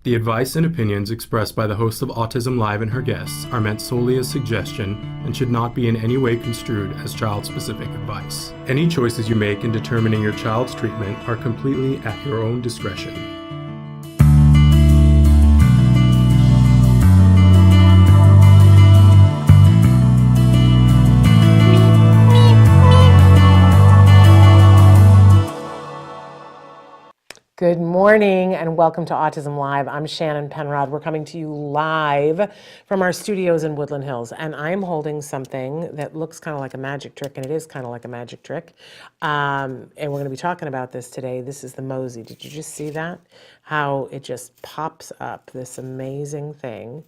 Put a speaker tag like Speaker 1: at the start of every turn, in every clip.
Speaker 1: The advice and opinions expressed by the host of Autism Live and her guests are meant solely as suggestion and should not be in any way construed as child-specific advice. Any choices you make in determining your child's treatment are completely at your own discretion.
Speaker 2: Good morning and welcome to Autism Live. I'm Shannon Penrod. We're coming to you live from our studios in Woodland Hills, and I'm holding something that looks kind of like a magic trick, and it is kind of like a magic trick. And we're going to be talking about this today. This is the Mosey. Did you just see that? How it just pops up, this amazing thing.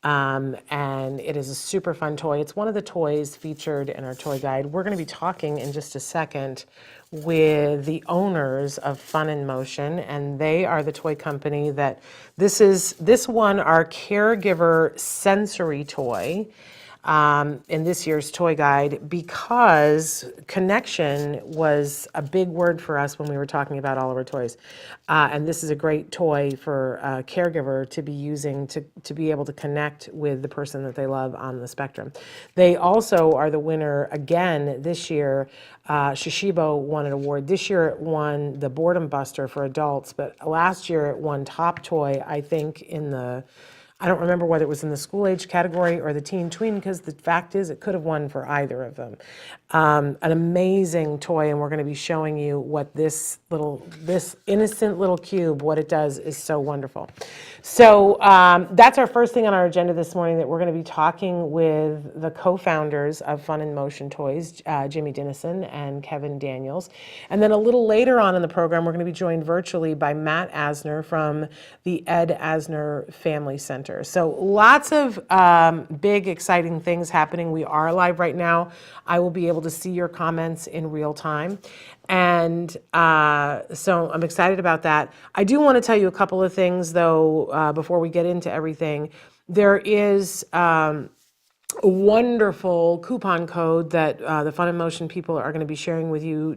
Speaker 2: And it is a super fun toy. It's one of the toys featured in our toy guide. We're going to be talking in just a second with the owners of Fun in Motion, and they are the toy company that this one, our caregiver sensory toy, in this year's toy guide, because connection was a big word for us when we were talking about all of our toys. And this is a great toy for a caregiver to be using to be able to connect with the person that they love on the spectrum. They also are the winner again this year. Shishibo won an award. This year it won the Boredom Buster for adults, but last year it won top toy, I think, I don't remember whether it was in the school age category or the teen tween, because the fact is it could have won for either of them. An amazing toy, and we're going to be showing you what this innocent little cube, what it does is so wonderful. So that's our first thing on our agenda this morning, that we're going to be talking with the co-founders of Fun in Motion Toys, Jimi Dennison and Kevin Daniels. And then a little later on in the program, we're going to be joined virtually by Matt Asner from the Ed Asner Family Center. So lots of big, exciting things happening. We are live right now. I will be able to see your comments in real time. And so I'm excited about that. I do want to tell you a couple of things, though, before we get into everything. There is a wonderful coupon code that the Fun in Motion people are going to be sharing with you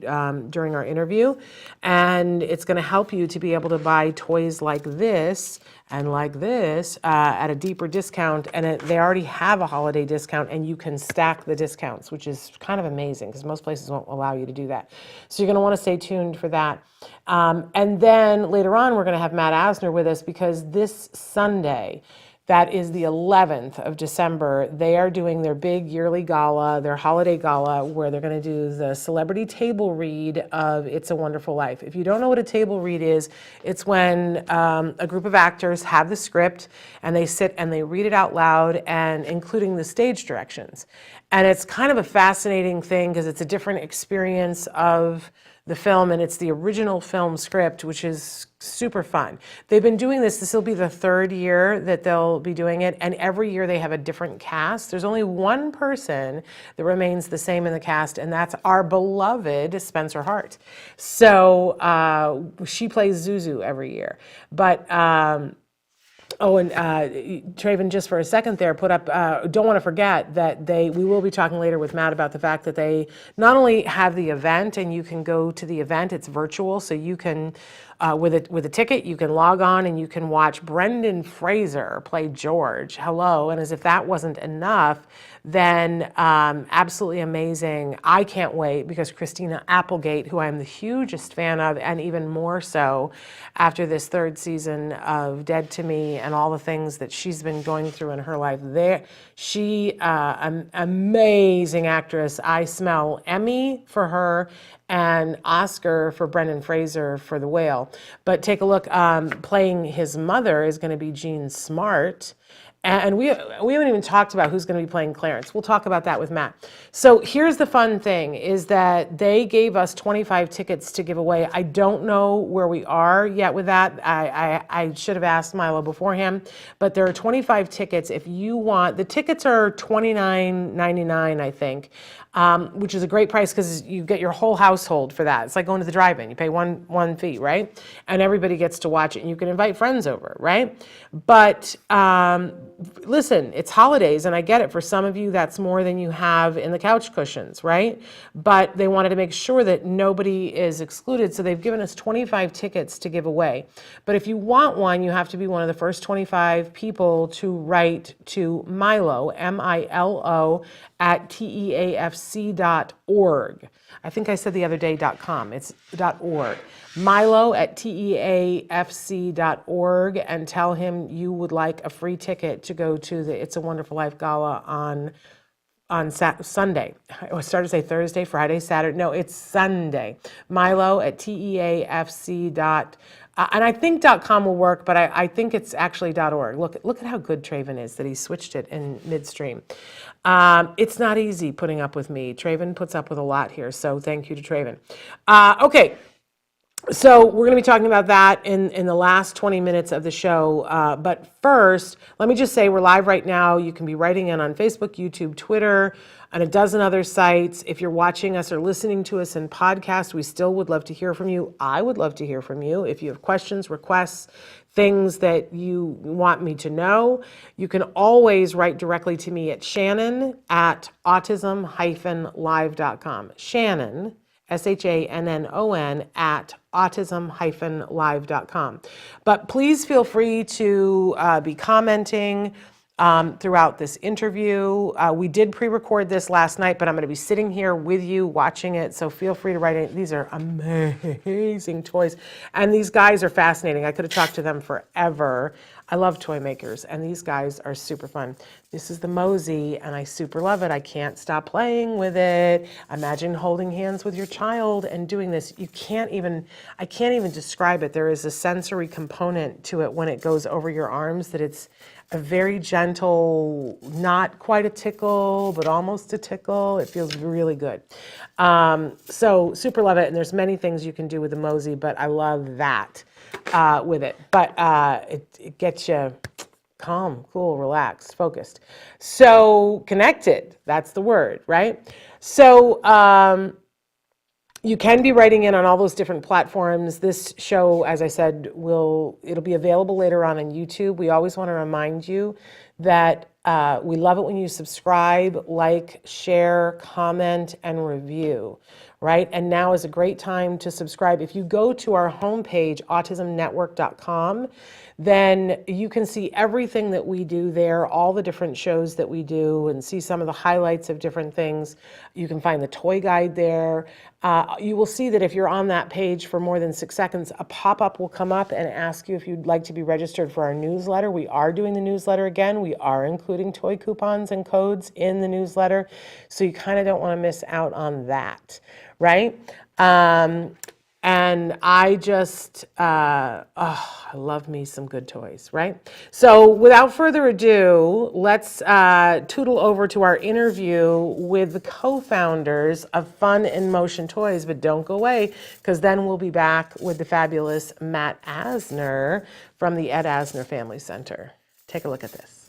Speaker 2: during our interview. And it's going to help you to be able to buy toys like this and like this at a deeper discount. And they already have a holiday discount, and you can stack the discounts, which is kind of amazing because most places won't allow you to do that. So you're going to want to stay tuned for that. And then later on, we're going to have Matt Asner with us, because this Sunday, that is the 11th of December, they are doing their big yearly gala, their holiday gala, where they're going to do the celebrity table read of It's a Wonderful Life. If you don't know what a table read is, it's when a group of actors have the script and they sit and they read it out loud, and including the stage directions. And it's kind of a fascinating thing because it's a different experience of the film, and it's the original film script, which is super fun. They've been doing this. This will be the third year that they'll be doing it, and every year they have a different cast. There's only one person that remains the same in the cast, and that's our beloved Spencer Hart. So she plays Zuzu every year. But oh, and Traven, just for a second there, put up, don't want to forget that we will be talking later with Matt about the fact that they not only have the event, and you can go to the event, it's virtual, so you can, with a ticket, you can log on and you can watch Brendan Fraser play George. Hello, and as if that wasn't enough, then absolutely amazing. I can't wait, because Christina Applegate, who I'm the hugest fan of, and even more so after this third season of Dead to Me and all the things that she's been going through in her life, she, an amazing actress. I smell Emmy for her and Oscar for Brendan Fraser for The Whale. But take a look, playing his mother is going to be Jean Smart. And we haven't even talked about who's going to be playing Clarence. We'll talk about that with Matt. So here's the fun thing, is that they gave us 25 tickets to give away. I don't know where we are yet with that. I should have asked Milo beforehand, but there are 25 tickets. If you want, the tickets are $29.99, I think, which is a great price because you get your whole household for that. It's like going to the drive-in. You pay one fee, right? And everybody gets to watch it, and you can invite friends over, right? But listen, it's holidays, and I get it. For some of you, that's more than you have in the couch cushions, right? But they wanted to make sure that nobody is excluded, so they've given us 25 tickets to give away. But if you want one, you have to be one of the first 25 people to write to Milo, Milo, at teafc.org. I think I said the other day .com. It's .org. Milo at teafc.org, and tell him you would like a free ticket to go to the It's a Wonderful Life Gala on Sunday. I started to say Thursday, Friday, Saturday. No, it's Sunday. Milo at teafc. And I think .com will work, but I think it's actually .org. Look at how good Traven is that he switched it in midstream. It's not easy putting up with me. Traven puts up with a lot here, so thank you to Traven. Okay. So we're going to be talking about that in the last 20 minutes of the show. But first, let me just say we're live right now. You can be writing in on Facebook, YouTube, Twitter, and a dozen other sites. If you're watching us or listening to us in podcast, we still would love to hear from you. I would love to hear from you. If you have questions, requests, things that you want me to know, you can always write directly to me at Shannon at autism-live.com. Shannon, SHANNON, at autism-live.com. But please feel free to be commenting throughout this interview. We did pre-record this last night, but I'm going to be sitting here with you watching it, so feel free to write in. These are amazing toys, and these guys are fascinating. I could have talked to them forever. I love toy makers, and these guys are super fun. This is the Mosey, and I super love it. I can't stop playing with it. Imagine holding hands with your child and doing this. I can't even describe it. There is a sensory component to it when it goes over your arms that it's a very gentle, not quite a tickle, but almost a tickle. It feels really good. So super love it, and there's many things you can do with the Mosey, but I love that with it. But it gets you calm, cool, relaxed, focused. So connected, that's the word, right? So you can be writing in on all those different platforms. This show, as I said, it'll be available later on YouTube. We always want to remind you that we love it when you subscribe, like, share, comment, and review, right? And now is a great time to subscribe. If you go to our homepage, autismnetwork.com, then you can see everything that we do there, all the different shows that we do, and see some of the highlights of different things. You can find the toy guide there. You will see that if you're on that page for more than 6 seconds, a pop-up will come up and ask you if you'd like to be registered for our newsletter. We are doing the newsletter again. We are including toy coupons and codes in the newsletter, so you kind of don't want to miss out on that, right? And I just, I love me some good toys, right? So without further ado, let's tootle over to our interview with the co-founders of Fun in Motion Toys. But don't go away, because then we'll be back with the fabulous Matt Asner from the Ed Asner Family Center. Take a look at this.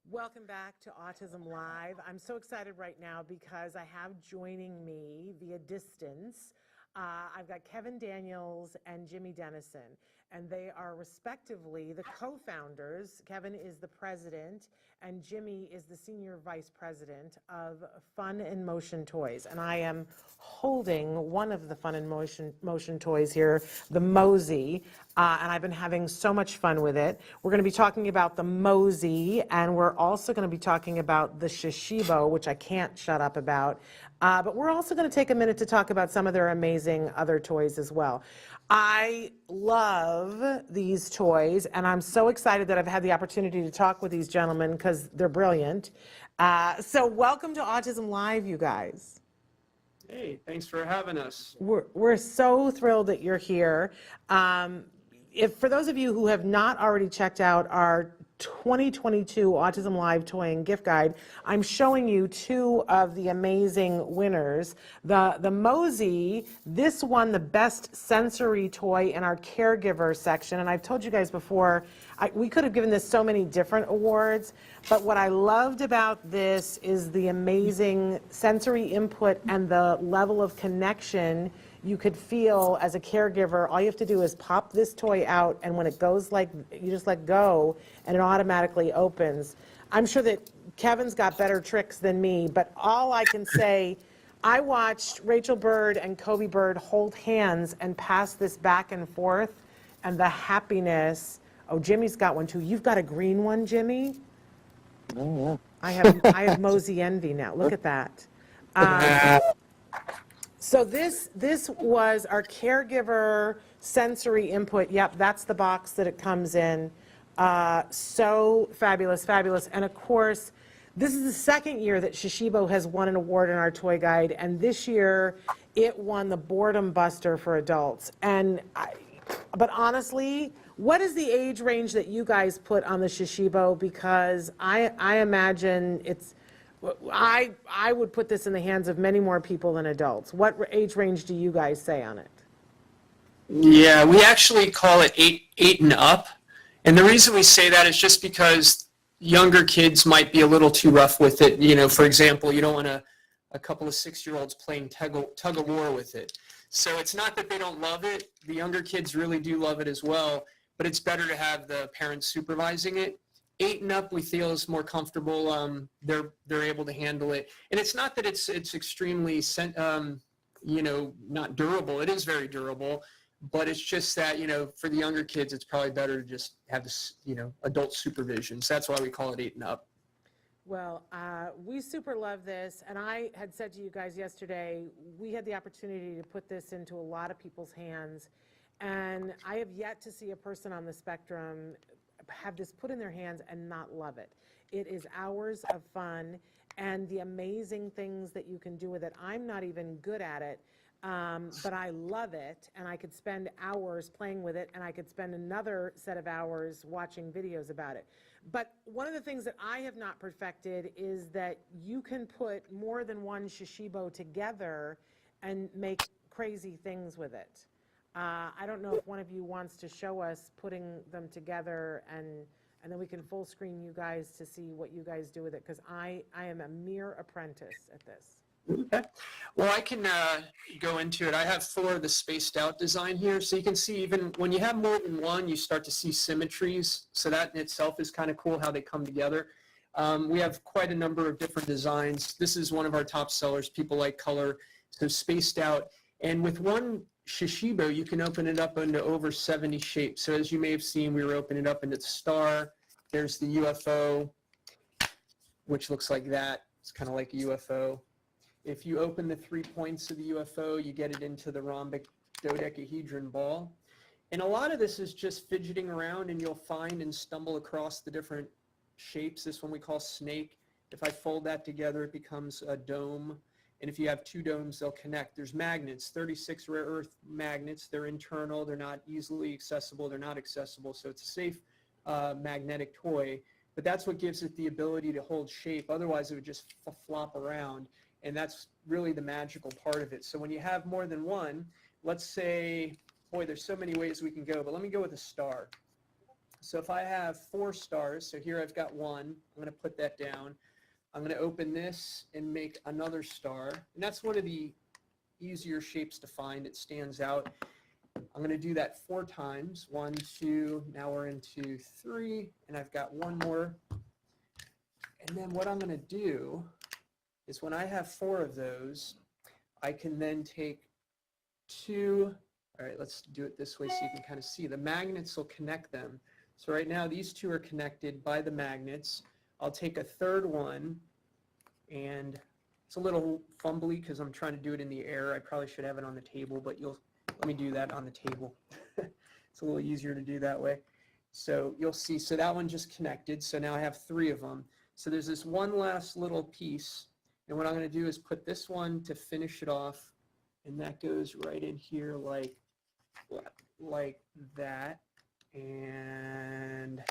Speaker 2: Welcome back to Autism Live. I'm so excited right now because I have joining me via distance, I've got Kevin Daniels and Jimi Dennison, and they are respectively the co-founders. Kevin is the president, and Jimi is the senior vice president of Fun in Motion Toys. And I am holding one of the Fun in Motion toys here, the Mosey, and I've been having so much fun with it. We're going to be talking about the Mosey, and we're also going to be talking about the Shishibo, which I can't shut up about. But we're also going to take a minute to talk about some of their amazing other toys as well. I love these toys, and I'm so excited that I've had the opportunity to talk with these gentlemen because they're brilliant. So welcome to Autism Live, you guys.
Speaker 3: Hey, thanks for having us.
Speaker 2: We're so thrilled that you're here. If for those of you who have not already checked out our 2022 Autism Live Toy and Gift Guide. I'm showing you two of the amazing winners. The Mosey, this won the best sensory toy in our caregiver section. And I've told you guys before, we could have given this so many different awards, but what I loved about this is the amazing sensory input and the level of connection you could feel as a caregiver. All you have to do is pop this toy out, and when it goes like, you just let go, and it automatically opens. I'm sure that Kevin's got better tricks than me, but all I can say, I watched Rachel Bird and Kobe Bird hold hands and pass this back and forth, and the happiness. Oh, Jimmy's got one too. You've got a green one, Jimmy?
Speaker 4: Oh,
Speaker 2: I have Mosey envy now. Look at that. So this was our caregiver sensory input. Yep, that's the box that it comes in. So fabulous, fabulous. And of course, this is the second year that Shishibo has won an award in our toy guide, and this year it won the Boredom Buster for adults. But honestly, what is the age range that you guys put on the Shishibo? Because I imagine it's, I would put this in the hands of many more people than adults. What age range do you guys say on it?
Speaker 3: Yeah, we actually call it eight and up. And the reason we say that is just because younger kids might be a little too rough with it. You know, for example, you don't want a couple of 6-year-olds playing tug of war with it. So it's not that they don't love it. The younger kids really do love it as well, but it's better to have the parents supervising it. 8 and up, we feel is more comfortable. They're able to handle it, and it's not that it's extremely, not durable. It is very durable, but it's just that for the younger kids, it's probably better to just have this adult supervision. So that's why we call it 8 and up.
Speaker 2: Well, we super love this, and I had said to you guys yesterday, we had the opportunity to put this into a lot of people's hands, and I have yet to see a person on the spectrum have this put in their hands and not love it. It is hours of fun, and the amazing things that you can do with it. I'm not even good at it, but I love it, and I could spend hours playing with it, and I could spend another set of hours watching videos about it. But one of the things that I have not perfected is that you can put more than one Shishibo together and make crazy things with it. I don't know if one of you wants to show us putting them together, and then we can full screen you guys to see what you guys do with it, because I am a mere apprentice at this.
Speaker 3: Okay. Well, I can go into it. I have 4 of the spaced out design here. So you can see even when you have more than one, you start to see symmetries. So that in itself is kind of cool how they come together. We have quite a number of different designs. This is one of our top sellers. People like color, so spaced out. And with one Shishibo, you can open it up into over 70 shapes. So as you may have seen, we were opening it up into the star. There's the UFO, which looks like that. It's kind of like a UFO. If you open the 3 points of the UFO, you get it into the rhombic dodecahedron ball. And a lot of this is just fidgeting around, and you'll find and stumble across the different shapes. This one we call snake. If I fold that together, it becomes a dome. And if you have 2 domes, they'll connect. There's magnets, 36 rare earth magnets. They're internal. They're not easily accessible. They're not accessible. So it's a safe magnetic toy. But that's what gives it the ability to hold shape. Otherwise, it would just flop around. And that's really the magical part of it. So when you have more than one, let's say, boy, there's so many ways we can go. But let me go with a star. So if I have 4 stars, so here I've got 1. I'm going to put that down. I'm going to open this and make another star. And that's one of the easier shapes to find. It stands out. I'm going to do that 4 times. 1, 2, now we're into 3, and I've got 1 more. And then what I'm going to do is when I have 4 of those, I can then take 2. All right, let's do it this way so you can kind of see. The magnets will connect them. So right now these 2 are connected by the magnets. I'll take a 3rd one, and it's a little fumbly because I'm trying to do it in the air. I probably should have it on the table, but let me do that on the table. It's a little easier to do that way. So you'll see, so that one just connected. So now I have 3 of them. So there's this one last little piece, and what I'm going to do is put this one to finish it off, and that goes right in here like that. And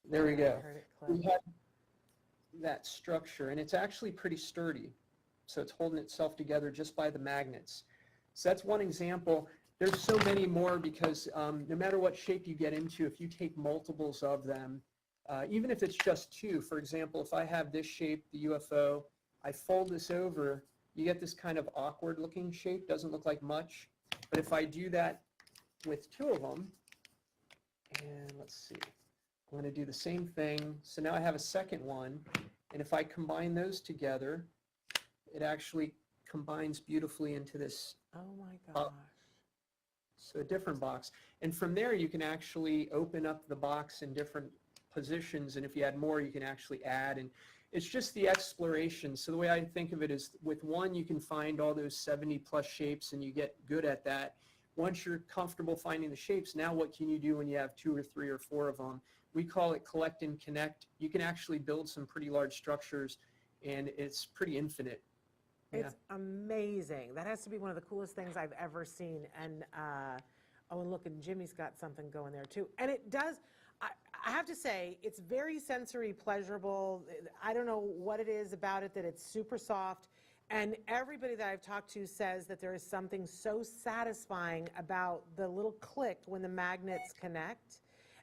Speaker 3: There we
Speaker 2: I
Speaker 3: go.
Speaker 2: heard it
Speaker 3: We
Speaker 2: click.
Speaker 3: have that structure, and it's actually pretty sturdy. So it's holding itself together just by the magnets. So that's one example. There's so many more because no matter what shape you get into, if you take multiples of them, even if it's just two, for example, if I have this shape, the UFO, I fold this over, you get this kind of awkward looking shape, doesn't look like much. But if I do that with two of them, and let's see, I'm going to do the same thing. So now I have a second one, and if I combine those together, it actually combines beautifully into this,
Speaker 2: Oh my gosh.
Speaker 3: so a different box. And from there, you can actually open up the box in different positions, and if you add more, you can actually add. And it's just the exploration. So the way I think of it is with one, you can find all those 70 plus shapes, and you get good at that. Once you're comfortable finding the shapes, now what can you do when you have 2 or 3 or 4 of them? We call it collect and connect. You can actually build some pretty large structures, and it's pretty infinite.
Speaker 2: It's amazing. That has to be one of the coolest things I've ever seen. And oh, and look, and Jimmy's got something going there too. And it does. I have to say, it's very sensory pleasurable. I don't know what it is about it that it's super soft. And everybody that I've talked to says that there is something so satisfying about the little click when the magnets connect.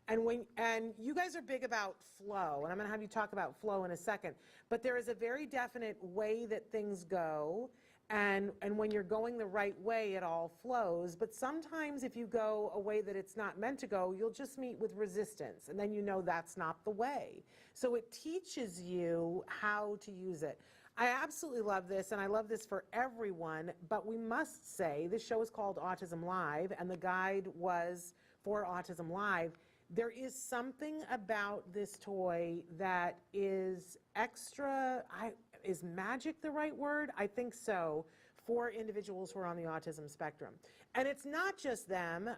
Speaker 2: And you guys are big about flow, and I'm going to have you talk about flow in a second. But there is a very definite way that things go, and when you're going the right way, it all flows. But sometimes if you go a way that it's not meant to go, you'll just meet with resistance, and then you know that's not the way. So it teaches you how to use it. I absolutely love this, and I love this for everyone, but we must say this show is called Autism Live, and the guide was for Autism Live. There is something about this toy that is extra, is magic the right word? I think so, for individuals who are on the autism spectrum. And it's not just them,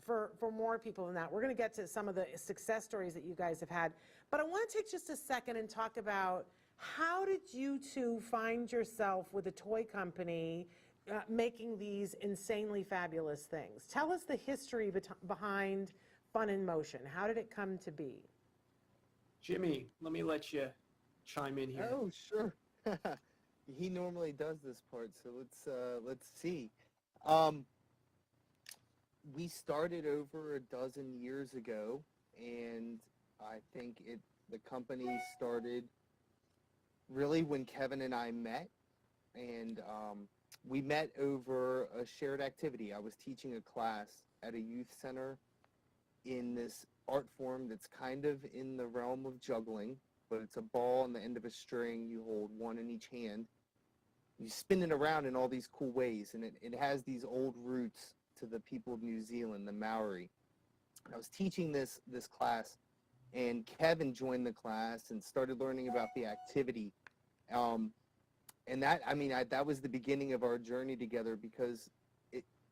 Speaker 2: for more people than that. We're gonna get to some of the success stories that you guys have had, but I wanna take just a second and talk about how did you two find yourself with a toy company making these insanely fabulous things? Tell us the history behind Fun in Motion. How did it come to be?
Speaker 3: Jimmy, let me let you chime in here.
Speaker 4: Oh, sure. He normally does this part, so let's see. We started over a dozen years ago, and I think the company started really when Kevin and I met, and we met over a shared activity. I was teaching a class at a youth center in this art form that's kind of in the realm of juggling, but it's a ball on the end of a string. You hold one in each hand. You spin it around in all these cool ways, and it has these old roots to the people of New Zealand, the Maori. I was teaching this class, and Kevin joined the class and started learning about the activity. And that was the beginning of our journey together, because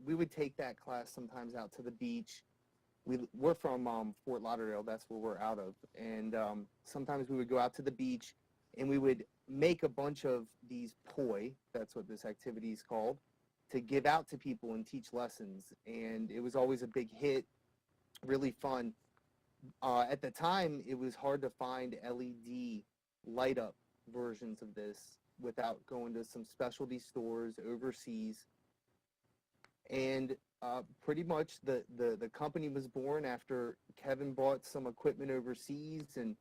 Speaker 4: we would take that class sometimes out to the beach. We're from Fort Lauderdale, that's where we're out of, and sometimes we would go out to the beach and we would make a bunch of these poi, that's what this activity is called, to give out to people and teach lessons, and it was always a big hit, really fun. At the time, it was hard to find LED light-up versions of this without going to some specialty stores overseas. And pretty much the company was born after Kevin bought some equipment overseas and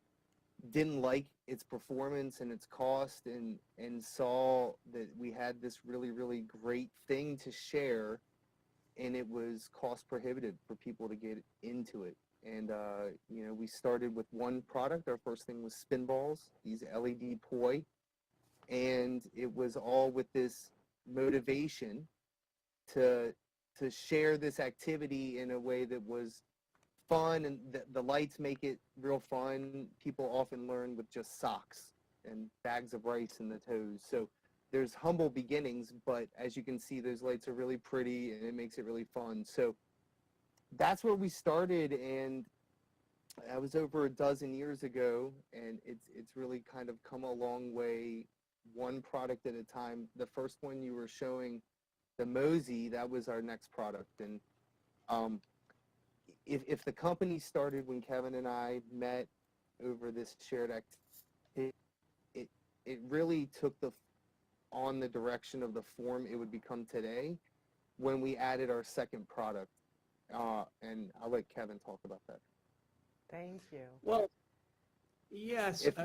Speaker 4: didn't like its performance and its cost, and saw that we had this really, really great thing to share, and it was cost prohibitive for people to get into it. And we started with one product. Our first thing was spin balls, these LED poi, and it was all with this motivation to share this activity in a way that was fun, and the lights make it real fun. People often learn with just socks and bags of rice in the toes. So there's humble beginnings, but as you can see, those lights are really pretty and it makes it really fun. So that's where we started, and that was over a dozen years ago, and it's really kind of come a long way, one product at a time. The first one you were showing, the Mosey, that was our next product, and if the company started when Kevin and I met over this shared activity, it really took on the direction of the form it would become today when we added our second product. And I'll let Kevin talk about that.
Speaker 2: Thank you.
Speaker 3: Well, yes,
Speaker 4: If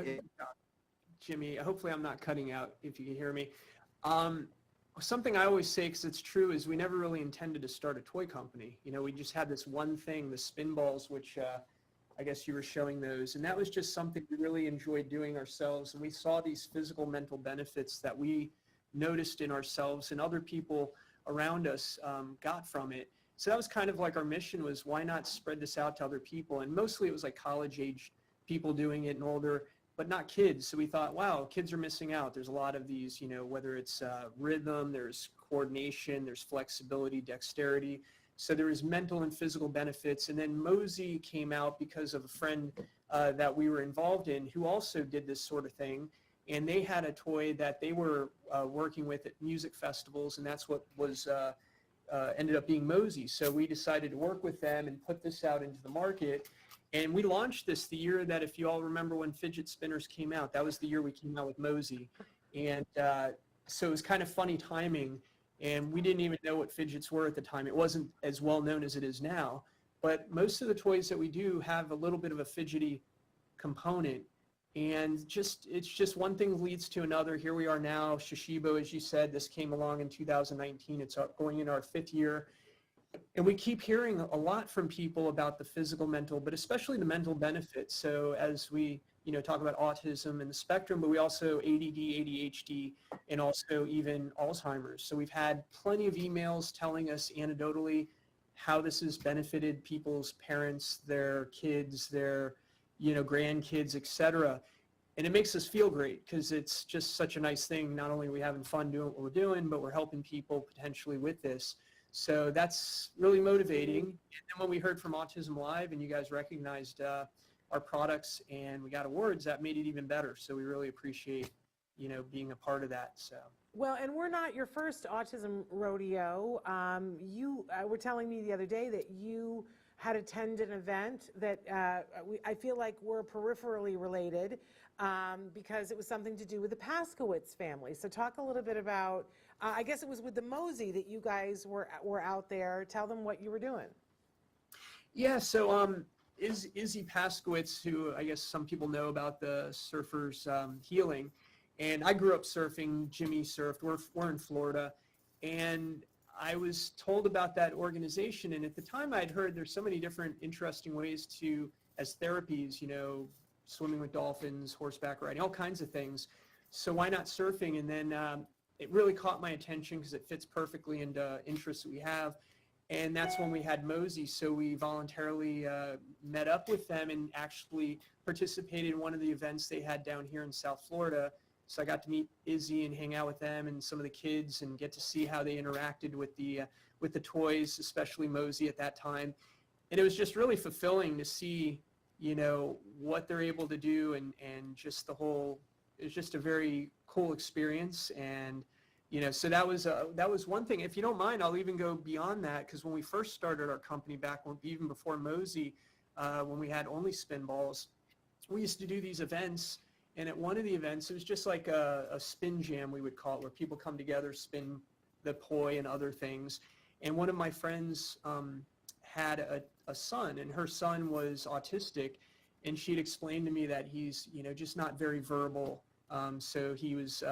Speaker 3: Jimmy, hopefully I'm not cutting out if you can hear me. Something I always say, because it's true, is we never really intended to start a toy company. You know, we just had this one thing, the spin balls, which I guess you were showing those. And that was just something we really enjoyed doing ourselves. And we saw these physical, mental benefits that we noticed in ourselves and other people around us got from it. So that was kind of like our mission, was why not spread this out to other people? And mostly it was like college-age people doing it and older, but not kids. So we thought, wow, kids are missing out. There's a lot of these, you know, whether it's rhythm, there's coordination, there's flexibility, dexterity. So there was mental and physical benefits. And then Mosey came out because of a friend that we were involved in who also did this sort of thing. And they had a toy that they were working with at music festivals, and that's what was ended up being Mosey. So we decided to work with them and put this out into the market. And we launched this the year that, if you all remember when fidget spinners came out, that was the year we came out with Mosey. And so it was kind of funny timing. And we didn't even know what fidgets were at the time. It wasn't as well known as it is now. But most of the toys that we do have a little bit of a fidgety component. And it's just one thing leads to another. Here we are now, Shishibo, as you said, this came along in 2019. It's going in our 5th year. And we keep hearing a lot from people about the physical, mental, but especially the mental benefits. So as we, you know, talk about autism and the spectrum, but we also ADD, ADHD, and also even Alzheimer's. So we've had plenty of emails telling us anecdotally how this has benefited people's parents, their kids, their, you know, grandkids, etc. And it makes us feel great because it's just such a nice thing. Not only are we having fun doing what we're doing, but we're helping people potentially with this. So that's really motivating. And then when we heard from Autism Live and you guys recognized our products and we got awards, that made it even better. So we really appreciate, you know, being a part of that. So.
Speaker 2: Well, and we're not your first autism rodeo. You were telling me the other day that you had attended an event that I feel like we're peripherally related because it was something to do with the Paskowitz family. So talk a little bit about, I guess it was with the Mosey that you guys were out there. Tell them what you were doing.
Speaker 3: Yeah, so Izzy Paskowitz, who I guess some people know about the surfers healing, and I grew up surfing. Jimmy surfed. We're in Florida, and I was told about that organization, and at the time I'd heard there's so many different interesting ways to, as therapies, you know, swimming with dolphins, horseback riding, all kinds of things. So why not surfing? And then it really caught my attention because it fits perfectly into interests that we have. And that's when we had Mosey. So we voluntarily met up with them and actually participated in one of the events they had down here in South Florida. So I got to meet Izzy and hang out with them and some of the kids and get to see how they interacted with the toys, especially Mosey at that time. And it was just really fulfilling to see, you know, what they're able to do and just the whole, it was just a very cool experience. And, you know, so that was one thing. If you don't mind, I'll even go beyond that, because when we first started our company back even before Mosey, when we had only spin balls, we used to do these events. And at one of the events, it was just like a spin jam, we would call it, where people come together, spin the poi and other things. And one of my friends had a son, and her son was autistic, and she'd explained to me that he's, you know, just not very verbal. So he was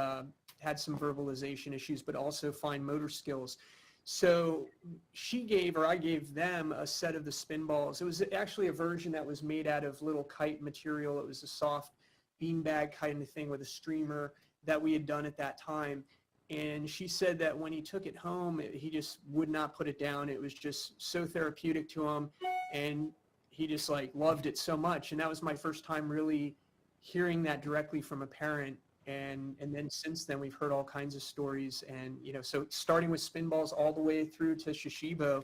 Speaker 3: had some verbalization issues, but also fine motor skills. So I gave them a set of the spin balls. It was actually a version that was made out of little kite material. It was a soft beanbag kind of thing with a streamer that we had done at that time. And she said that when he took it home, he just would not put it down. It was just so therapeutic to him, and he just like loved it so much. And that was my first time really hearing that directly from a parent. And then since then, we've heard all kinds of stories. And, you know, so starting with spin balls all the way through to Shishibo,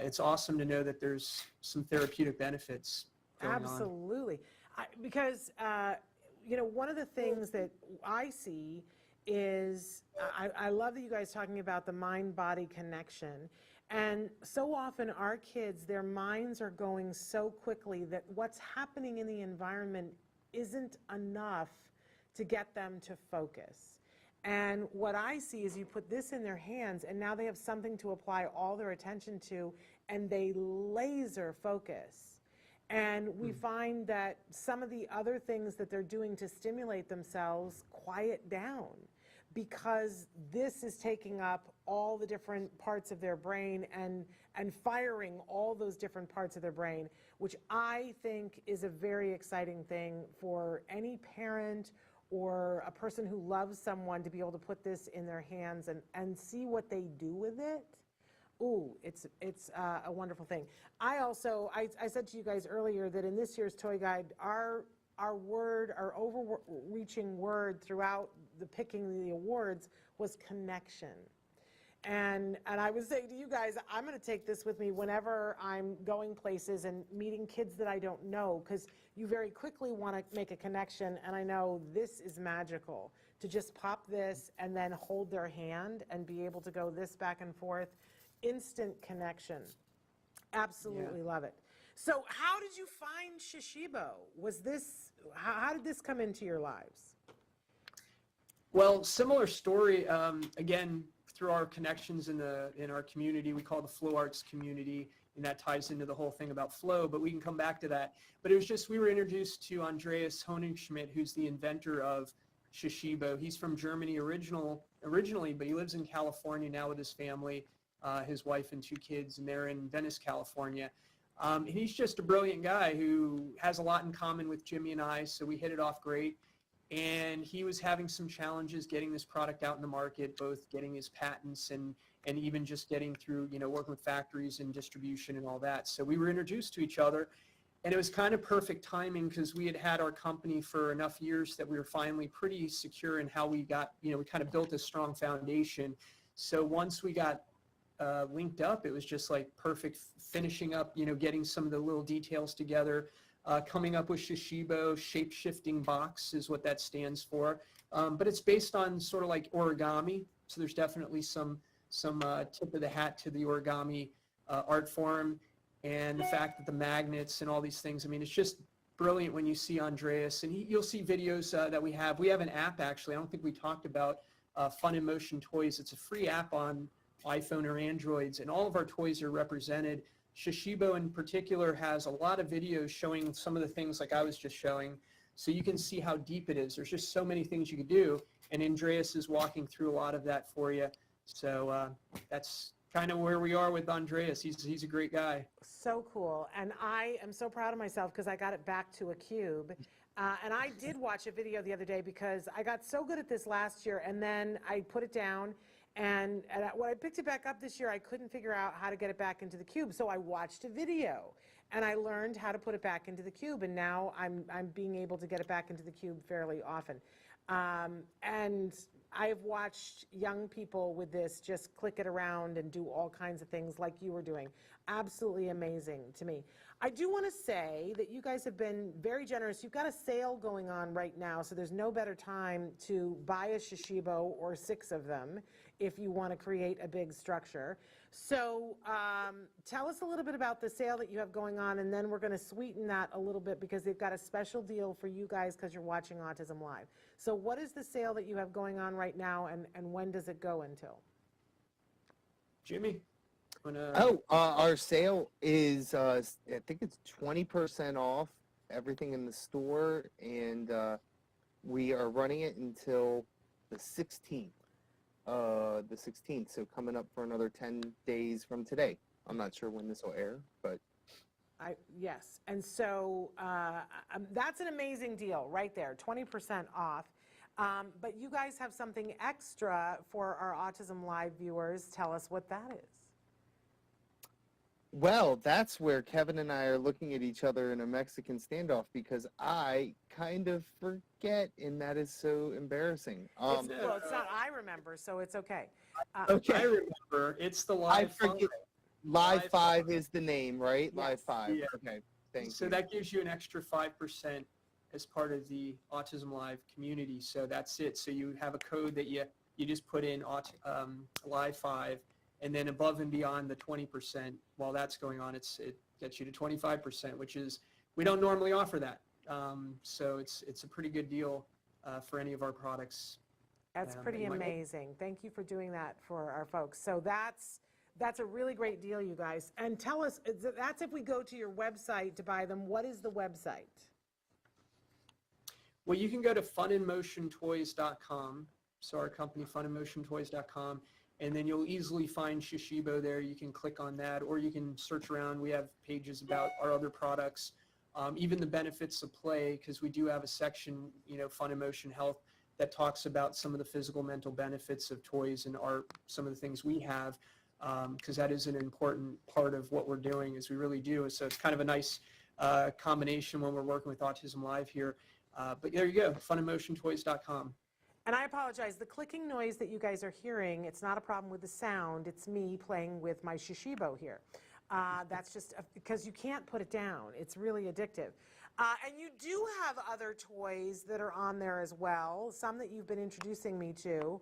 Speaker 3: it's awesome to know that there's some therapeutic benefits going on.
Speaker 2: Absolutely. Because, you know, one of the things that I see is, I love that you guys talking about the mind-body connection. And so often our kids, their minds are going so quickly that what's happening in the environment isn't enough to get them to focus. And what I see is you put this in their hands and now they have something to apply all their attention to, and they laser focus. And we find that some of the other things that they're doing to stimulate themselves quiet down, because this is taking up all the different parts of their brain and firing all those different parts of their brain, which I think is a very exciting thing for any parent or a person who loves someone to be able to put this in their hands and see what they do with it. Ooh, it's a wonderful thing. I said to you guys earlier that in this year's toy guide, our overreaching word throughout the picking the awards was connection. And I was saying to you guys, I'm going to take this with me whenever I'm going places and meeting kids that I don't know, because you very quickly want to make a connection, and I know this is magical, to just pop this and then hold their hand and be able to go this back and forth. Instant connection. Absolutely love it. So how did you find Shishibo? How did this come into your lives?
Speaker 3: Well, similar story, again, through our connections in our community. We call the flow arts community, and that ties into the whole thing about flow, but we can come back to that. But it was just, we were introduced to Andreas Honigschmidt, who's the inventor of Shishibo. He's from Germany originally, but he lives in California now with his family, his wife and 2 kids, and they're in Venice, California. And he's just a brilliant guy who has a lot in common with Jimmy and I, so we hit it off great. And he was having some challenges getting this product out in the market, both getting his patents and even just getting through, working with factories and distribution and all that. So we were introduced to each other, and it was kind of perfect timing because we had our company for enough years that we were finally pretty secure in how we got, we kind of built a strong foundation. So once we got linked up, it was just like perfect finishing up, getting some of the little details together. Coming up with Shishibo, shape-shifting box is what that stands for. But it's based on sort of like origami, so there's definitely some tip of the hat to the origami art form, and the fact that the magnets and all these things, I mean, it's just brilliant when you see Andreas, and you'll see videos that we have. We have an app, actually. I don't think we talked about Fun in Motion Toys. It's a free app on iPhone or Androids, and all of our toys are represented. Shishibo in particular has a lot of videos showing some of the things like I was just showing, so you can see how deep it is. There's just so many things you could do, and Andreas is walking through a lot of that for you. So that's kind of where we are with Andreas. He's a great guy.
Speaker 2: So cool. And I am so proud of myself because I got it back to a cube. And I did watch a video the other day because I got so good at this last year, and then I put it down. And when I picked it back up this year, I couldn't figure out how to get it back into the cube. So I watched a video, and I learned how to put it back into the cube. And now I'm being able to get it back into the cube fairly often. And I have watched young people with this just click it around and do all kinds of things like you were doing. Absolutely amazing to me. I do want to say that you guys have been very generous. You've got a sale going on right now, so there's no better time to buy a Shishibo or 6 of them if you want to create a big structure. So tell us a little bit about the sale that you have going on, and then we're going to sweeten that a little bit because they've got a special deal for you guys because you're watching Autism Live. So what is the sale that you have going on right now, and when does it go until?
Speaker 3: Jimmy?
Speaker 4: Our sale is, I think it's 20% off everything in the store, and we are running it until the 16th. So coming up for another 10 days from today. I'm not sure when this will air, but
Speaker 2: yes, and so that's an amazing deal right there, 20% off. But you guys have something extra for our Autism Live viewers. Tell us what that is.
Speaker 4: Well, that's where Kevin and I are looking at each other in a Mexican standoff because I kind of forget, and that is so embarrassing.
Speaker 2: Well, it's not I remember, so it's okay.
Speaker 4: Okay.
Speaker 3: I remember. It's the Live 5.
Speaker 4: Live 5 is the name, right?
Speaker 2: Yes.
Speaker 4: Live 5.
Speaker 3: Yeah.
Speaker 4: Okay. Thank you.
Speaker 3: So that gives you an extra 5% as part of the Autism Live community. So that's it. So you have a code that you just put in Live 5, And then above and beyond the 20%, while that's going on, it gets you to 25%, which is, we don't normally offer that. So it's a pretty good deal for any of our products.
Speaker 2: That's pretty amazing. Thank you for doing that for our folks. So that's a really great deal, you guys. And tell us, that's if we go to your website to buy them. What is the website?
Speaker 3: Well, you can go to funandmotiontoys.com. So our company, funandmotiontoys.com. And then you'll easily find Shishibo there. You can click on that, or you can search around. We have pages about our other products, even the benefits of play, because we do have a section, Fun and Motion Health, that talks about some of the physical, mental benefits of toys and some of the things we have, because that is an important part of what we're doing, is we really do. So it's kind of a nice combination when we're working with Autism Live here. But there you go, funandmotiontoys.com.
Speaker 2: And I apologize, the clicking noise that you guys are hearing, it's not a problem with the sound, it's me playing with my Shishibo here. That's just because you can't put it down. It's really addictive. And you do have other toys that are on there as well, some that you've been introducing me to.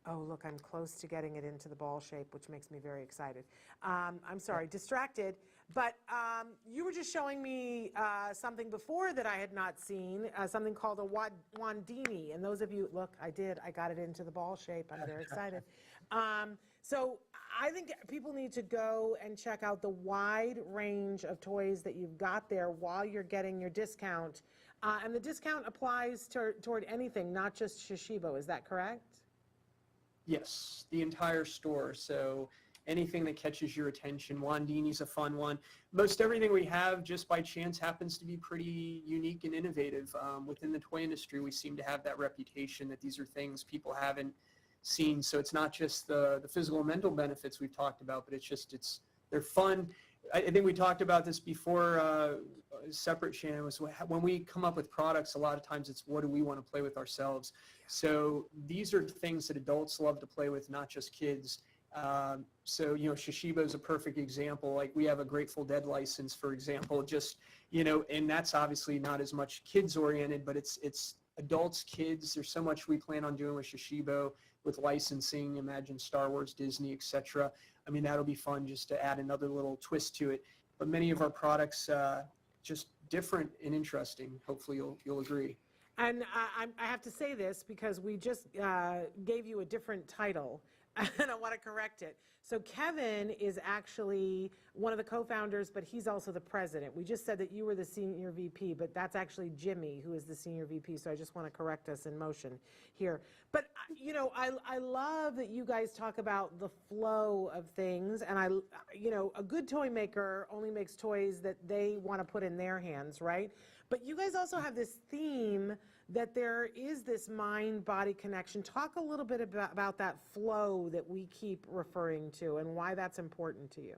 Speaker 2: Oh, look, I'm close to getting it into the ball shape, which makes me very excited. I'm sorry, distracted. But you were just showing me something before that I had not seen, something called a Wandini. And those of you, look, I got it into the ball shape. I'm very excited. So I think people need to go and check out the wide range of toys that you've got there while you're getting your discount. And the discount applies toward anything, not just Shishibo. Is that correct?
Speaker 3: Yes, the entire store. So anything that catches your attention. Wandini's a fun one. Most everything we have, just by chance, happens to be pretty unique and innovative. Within the toy industry, we seem to have that reputation that these are things people haven't seen. So it's not just the physical and mental benefits we've talked about, but they're fun. I think we talked about this before, separate, Shannon, was when we come up with products, a lot of times it's what do we want to play with ourselves. So these are things that adults love to play with, not just kids. So, Shishibo is a perfect example. Like, we have a Grateful Dead license, for example, and that's obviously not as much kids oriented, but it's adults, kids. There's so much we plan on doing with Shishibo, with licensing, imagine Star Wars, Disney, etc. I mean, that'll be fun just to add another little twist to it. But many of our products, just different and interesting. Hopefully you'll agree.
Speaker 2: And I have to say this because we just gave you a different title, and I want to correct it. So Kevin is actually one of the co-founders, but he's also the president. We just said that you were the senior VP, but that's actually Jimmy who is the senior VP, so I just want to correct us in motion here. But, I love that you guys talk about the flow of things, and a good toy maker only makes toys that they want to put in their hands, right? But you guys also have this theme that there is this mind-body connection. Talk a little bit about that flow that we keep referring to and why that's important to you.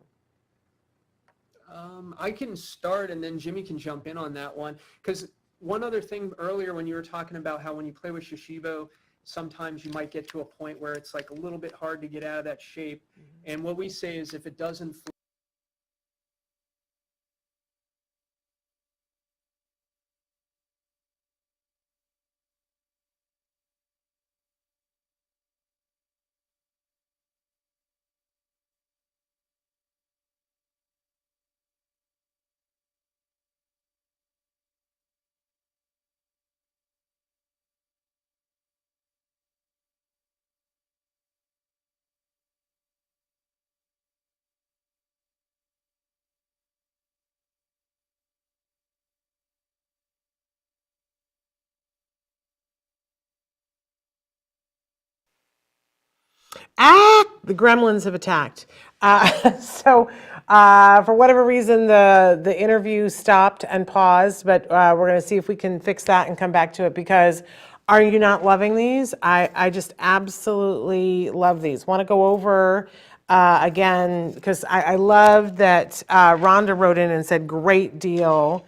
Speaker 3: I can start, and then Jimmy can jump in on that one. Because one other thing earlier, when you were talking about how when you play with Shishibo, sometimes you might get to a point where it's like a little bit hard to get out of that shape. Mm-hmm. And what we say is if it doesn't flow,
Speaker 2: The gremlins have attacked. For whatever reason, the interview stopped and paused, but we're going to see if we can fix that and come back to it, because are you not loving these? I just absolutely love these. Want to go over again, because I love that Rhonda wrote in and said, great deal.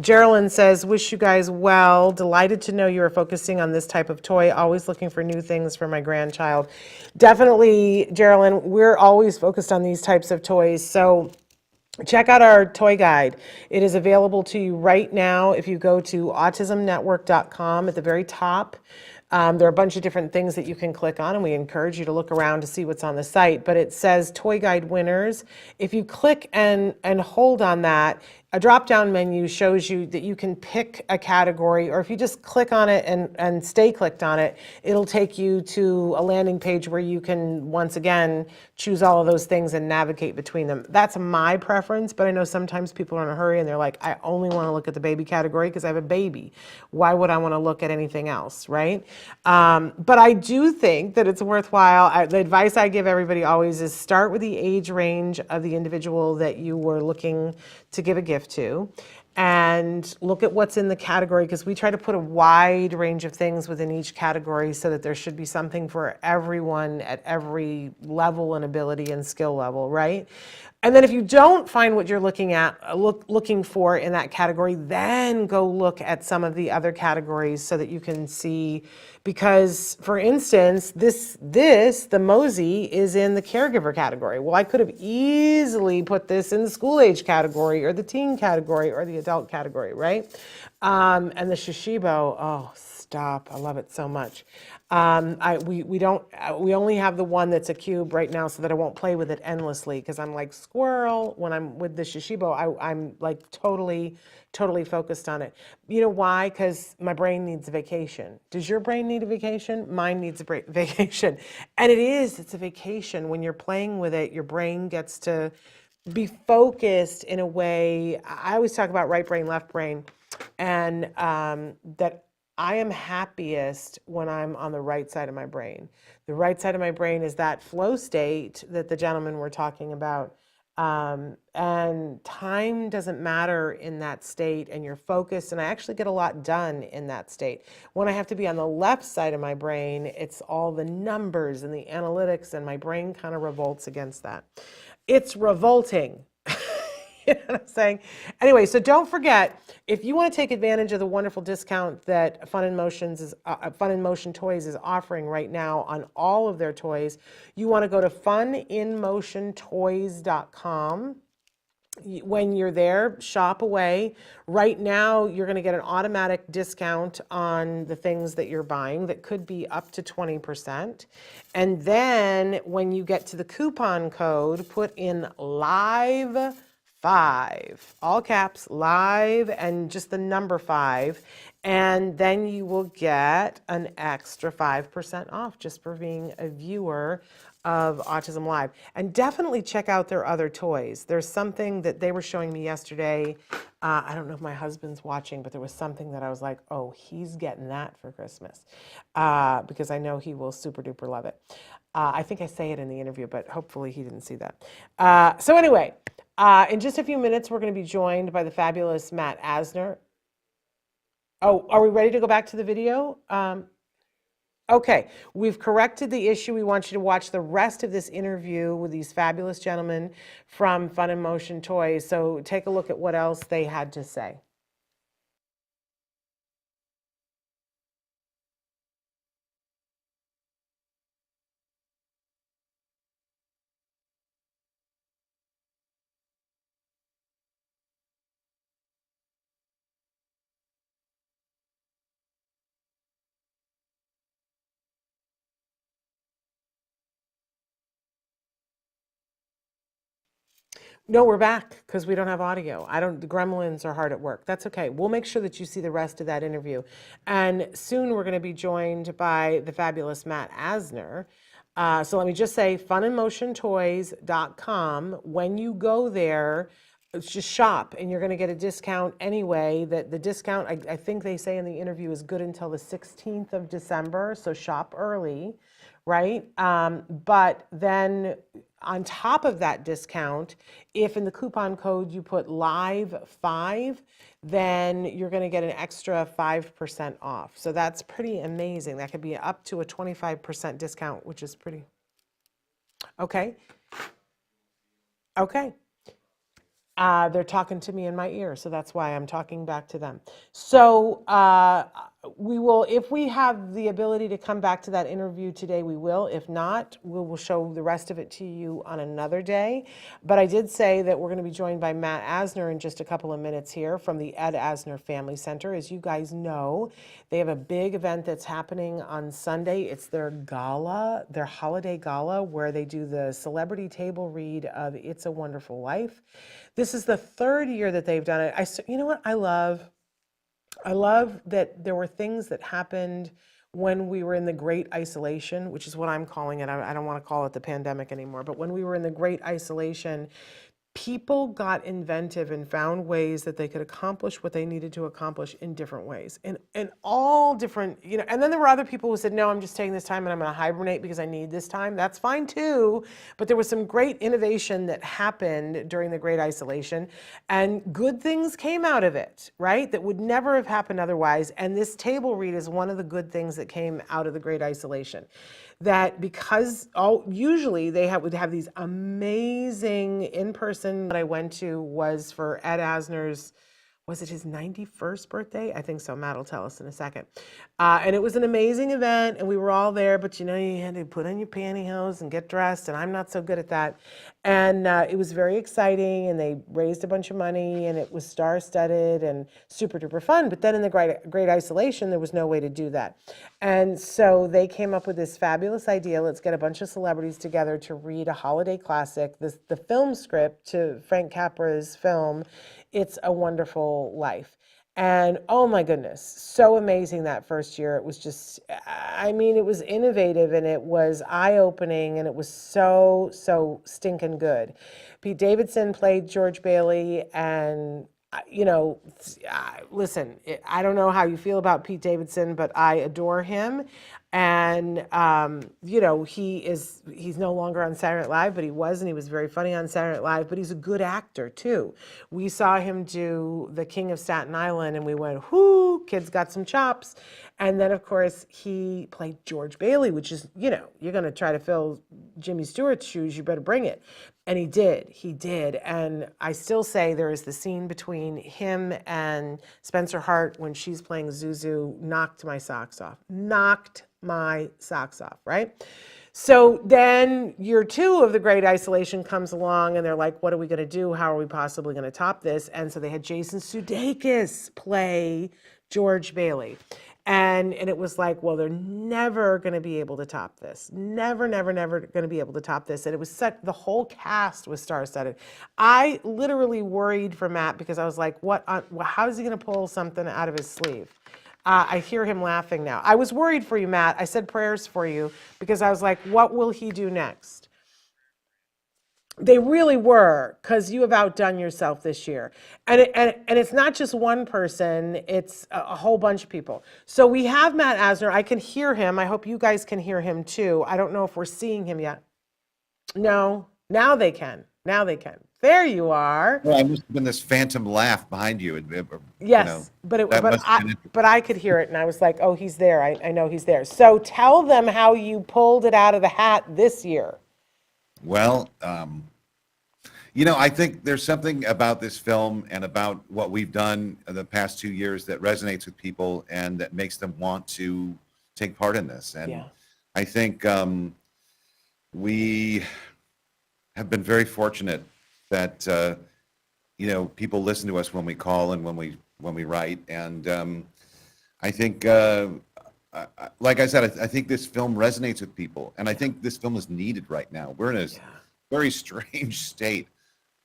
Speaker 2: Geraldine says, wish you guys well. Delighted to know you are focusing on this type of toy. Always looking for new things for my grandchild. Definitely, Geraldine, we're always focused on these types of toys. So check out our toy guide. It is available to you right now if you go to autismnetwork.com at the very top. There are a bunch of different things that you can click on, and we encourage you to look around to see what's on the site. But it says Toy Guide Winners. If you click and hold on that, a drop-down menu shows you that you can pick a category, or if you just click on it and stay clicked on it, it'll take you to a landing page where you can, once again, choose all of those things and navigate between them. That's my preference, but I know sometimes people are in a hurry and they're like, I only want to look at the baby category because I have a baby. Why would I want to look at anything else, right? But I do think that it's worthwhile. The advice I give everybody always is start with the age range of the individual that you were looking to give a gift to, and look at what's in the category, because we try to put a wide range of things within each category so that there should be something for everyone at every level and ability and skill level, right? And then if you don't find what you're looking for in that category, then go look at some of the other categories so that you can see, because for instance, the Mosey is in the caregiver category. Well, I could have easily put this in the school age category or the teen category or the adult category, right? And the Shishibo, oh, stop, I love it so much. We only have the one that's a cube right now so that I won't play with it endlessly, because I'm like squirrel when I'm with the Shishibo. I'm like totally focused on it. You know why? Because my brain needs a vacation. Does your brain need a vacation? Mine needs a vacation. And it's a vacation. When you're playing with it, your brain gets to be focused in a way. I always talk about right brain, left brain, and that I am happiest when I'm on the right side of my brain. The right side of my brain is that flow state that the gentlemen were talking about. And time doesn't matter in that state, and you're focused, and I actually get a lot done in that state. When I have to be on the left side of my brain, it's all the numbers and the analytics, and my brain kind of revolts against that. It's revolting. You know what I'm saying? Anyway, so don't forget, if you want to take advantage of the wonderful discount that Fun in Motion Toys is offering right now on all of their toys, you want to go to funinmotiontoys.com. When you're there, shop away. Right now, you're going to get an automatic discount on the things that you're buying that could be up to 20%. And then when you get to the coupon code, put in live 5, all caps, live, and just the number 5, and then you will get an extra 5% off just for being a viewer of Autism Live. And definitely check out their other toys. There's something that they were showing me yesterday. I don't know if my husband's watching, but there was something that I was like, oh, he's getting that for Christmas, because I know he will super duper love it. I think I say it in the interview, but hopefully he didn't see that. So anyway, in just a few minutes, we're going to be joined by the fabulous Matt Asner. Oh, are we ready to go back to the video? Okay, we've corrected the issue. We want you to watch the rest of this interview with these fabulous gentlemen from Fun in Motion Toys. So take a look at what else they had to say. No, we're back because we don't have audio. The gremlins are hard at work. That's okay. We'll make sure that you see the rest of that interview. And soon we're going to be joined by the fabulous Matt Asner. So let me just say, funinmotiontoys.com. When you go there, it's just shop, and you're going to get a discount anyway. That the discount, I think they say in the interview, is good until the 16th of December. So shop early, right? But then on top of that discount, if in the coupon code you put live5, then you're going to get an extra 5% off. So that's pretty amazing. That could be up to a 25% discount, which is pretty. Okay. Okay. They're talking to me in my ear, so that's why I'm talking back to them. So we will, if we have the ability to come back to that interview today, we will. If not, we will show the rest of it to you on another day. But I did say that we're going to be joined by Matt Asner in just a couple of minutes here from the Ed Asner Family Center. As you guys know, they have a big event that's happening on Sunday. It's their gala, their holiday gala, where they do the celebrity table read of It's a Wonderful Life. This is the third year that they've done it. You know what I love that there were things that happened when we were in the Great Isolation, which is what I'm calling it. I don't want to call it the pandemic anymore, but when we were in the Great Isolation, people got inventive and found ways that they could accomplish what they needed to accomplish in different ways, in all different, and then there were other people who said, no, I'm just taking this time and I'm going to hibernate because I need this time. That's fine too. But there was some great innovation that happened during the Great Isolation, and good things came out of it, right? That would never have happened otherwise. And this table read is one of the good things that came out of the Great Isolation. That because usually they would have these amazing in-person. That I went to was for Ed Asner's, was it his 91st birthday? I think so. Matt will tell us in a second. And it was an amazing event, and we were all there, but you had to put on your pantyhose and get dressed, and I'm not so good at that. And it was very exciting, and they raised a bunch of money, and it was star-studded and super duper fun. But then in the Great Isolation, there was no way to do that. And so they came up with this fabulous idea. Let's get a bunch of celebrities together to read a holiday classic. The film script to Frank Capra's film, It's a Wonderful Life. And oh my goodness, so amazing that first year. It was just, it was innovative, and it was eye-opening, and it was so stinking good. Pete Davison played George Bailey, and listen, I don't know how you feel about Pete Davison, but I adore him. And, he's no longer on Saturday Night Live, but he was, and he was very funny on Saturday Night Live, but he's a good actor too. We saw him do The King of Staten Island, and we went, whoo, kid's got some chops. And then, of course, he played George Bailey, which is, you're going to try to fill Jimmy Stewart's shoes, you better bring it. And he did. And I still say there is the scene between him and Spencer Hart when she's playing Zuzu, knocked my socks off, right? So then year 2 of the Great Isolation comes along, and they're like, what are we going to do? How are we possibly going to top this? And so they had Jason Sudeikas play George Bailey. And it was like, well, they're never going to be able to top this. Never going to be able to top this. And it was the whole cast was star-studded. I literally worried for Matt because I was like, how is he going to pull something out of his sleeve? I hear him laughing now. I was worried for you, Matt. I said prayers for you because I was like, what will he do next? They really were, because you have outdone yourself this year. And it's not just one person, it's a whole bunch of people. So we have Matt Asner. I can hear him. I hope you guys can hear him too. I don't know if we're seeing him yet. No, now they can. There you are.
Speaker 5: Well, I must have been this phantom laugh behind you.
Speaker 2: Yes, but I could hear it, and I was like, oh, he's there. I know he's there. So tell them how you pulled it out of the hat this year.
Speaker 5: Well, I think there's something about this film and about what we've done in the past 2 years that resonates with people and that makes them want to take part in this. And yeah. I think we have been very fortunate that people listen to us when we call and when we write. And I think, like I said, I think this film resonates with people, and I think this film is needed right now. We're in a very strange state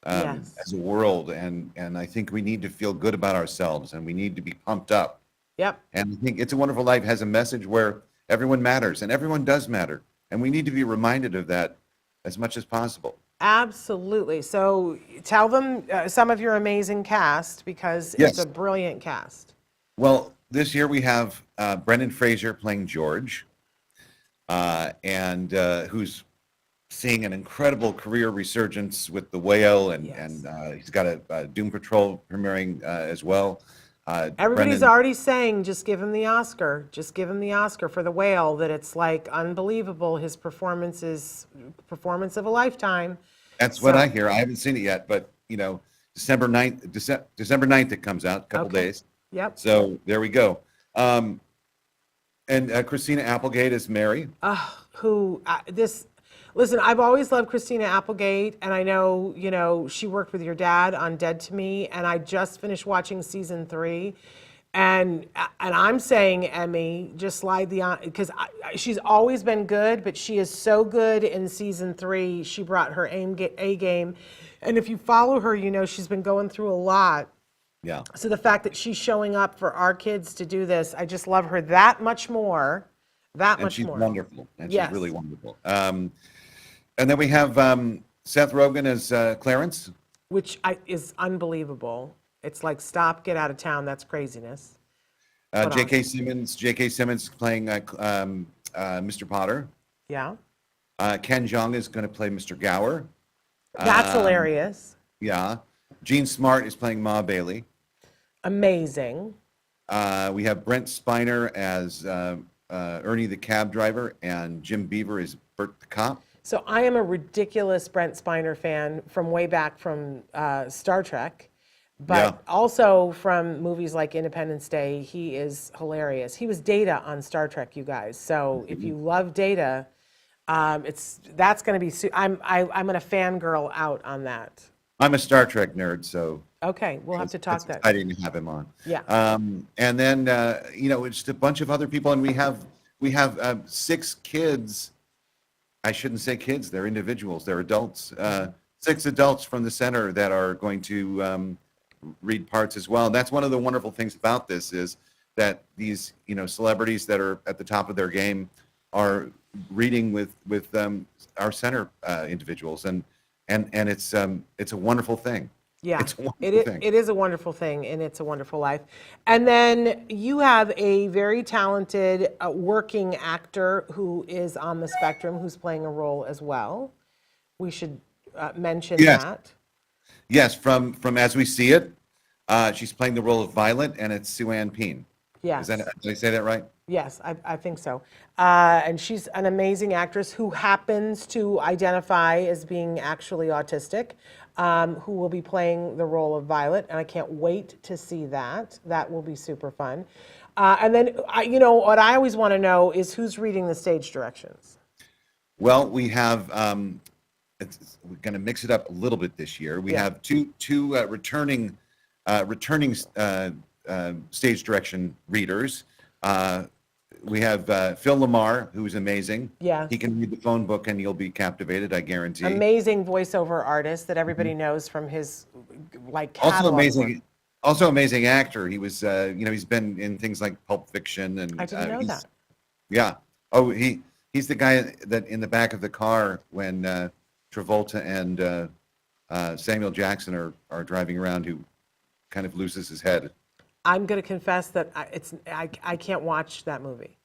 Speaker 5: as a world, and I think we need to feel good about ourselves, and we need to be pumped up.
Speaker 2: Yep.
Speaker 5: And I think It's a Wonderful Life has a message where everyone matters, and everyone does matter, and we need to be reminded of that as much as possible.
Speaker 2: Absolutely. So tell them some of your amazing cast, because it's a brilliant cast.
Speaker 5: Well, this year we have Brendan Fraser playing George, and who's seeing an incredible career resurgence with The Whale, and he's got a Doom Patrol premiering as well.
Speaker 2: Everybody's already saying, just give him the Oscar. Just give him the Oscar for The Whale, that it's like unbelievable. His performance is performance of a lifetime.
Speaker 5: That's what I hear. I haven't seen it yet, but December 9th it comes out, a couple days.
Speaker 2: Yep.
Speaker 5: So there we go. And Christina Applegate is Mary.
Speaker 2: Listen, I've always loved Christina Applegate, and I know, she worked with your dad on Dead to Me, and I just finished watching season 3. And I'm saying, Emmy, just slide because she's always been good, but she is so good in season 3. She brought her A game. And if you follow her, she's been going through a lot.
Speaker 5: Yeah.
Speaker 2: So the fact that she's showing up for our kids to do this, I just love her that much more.
Speaker 5: And she's wonderful. And
Speaker 2: Yes.
Speaker 5: she's really wonderful. And then we have Seth Rogen as Clarence.
Speaker 2: Which is unbelievable. It's like, stop, get out of town. That's craziness.
Speaker 5: J.K. Simmons playing Mr. Potter.
Speaker 2: Yeah.
Speaker 5: Ken Jeong is going to play Mr. Gower.
Speaker 2: That's hilarious.
Speaker 5: Yeah. Gene Smart is playing Ma Bailey.
Speaker 2: Amazing.
Speaker 5: We have Brent Spiner as Ernie the cab driver, and Jim Beaver is Bert the cop.
Speaker 2: So I am a ridiculous Brent Spiner fan from way back from Star Trek, but also from movies like Independence Day. He is hilarious. He was Data on Star Trek, you guys. So if you love Data, that's going to be. I'm going to fangirl out on that.
Speaker 5: I'm a Star Trek nerd, so
Speaker 2: okay, we'll have to talk that.
Speaker 5: I didn't have him on.
Speaker 2: Yeah.
Speaker 5: And then it's just a bunch of other people, and we have 6 kids. I shouldn't say kids; they're individuals. They're adults. 6 adults from the center that are going to read parts as well. And that's one of the wonderful things about this is that these celebrities that are at the top of their game are reading with our center individuals, and it's a wonderful thing.
Speaker 2: Yeah,
Speaker 5: it's a wonderful thing.
Speaker 2: It is a wonderful thing, and it's a wonderful life. And then you have a very talented working actor who is on the spectrum, who's playing a role as well. We should mention that.
Speaker 5: Yes, from As We See It, she's playing the role of Violet, and it's Sue Ann Peen.
Speaker 2: Yes.
Speaker 5: Did I say that right?
Speaker 2: Yes, I think so. And she's an amazing actress who happens to identify as being actually autistic, who will be playing the role of Violet. And I can't wait to see that. That will be super fun. And then, what I always want to know is who's reading the stage directions?
Speaker 5: Well, we have, we're going to mix it up a little bit this year. We have two returning stage direction readers. We have Phil Lamar, who's amazing.
Speaker 2: Yes.
Speaker 5: He can read the phone book and you'll be captivated, I guarantee.
Speaker 2: Amazing voiceover artist that everybody knows from his catalog.
Speaker 5: Also amazing actor. He was, he's been in things like Pulp Fiction, and
Speaker 2: I didn't know that.
Speaker 5: Yeah. Oh, he's the guy that in the back of the car when Travolta and Samuel Jackson are driving around, who kind of loses his head.
Speaker 2: I'm going to confess that I can't watch that movie.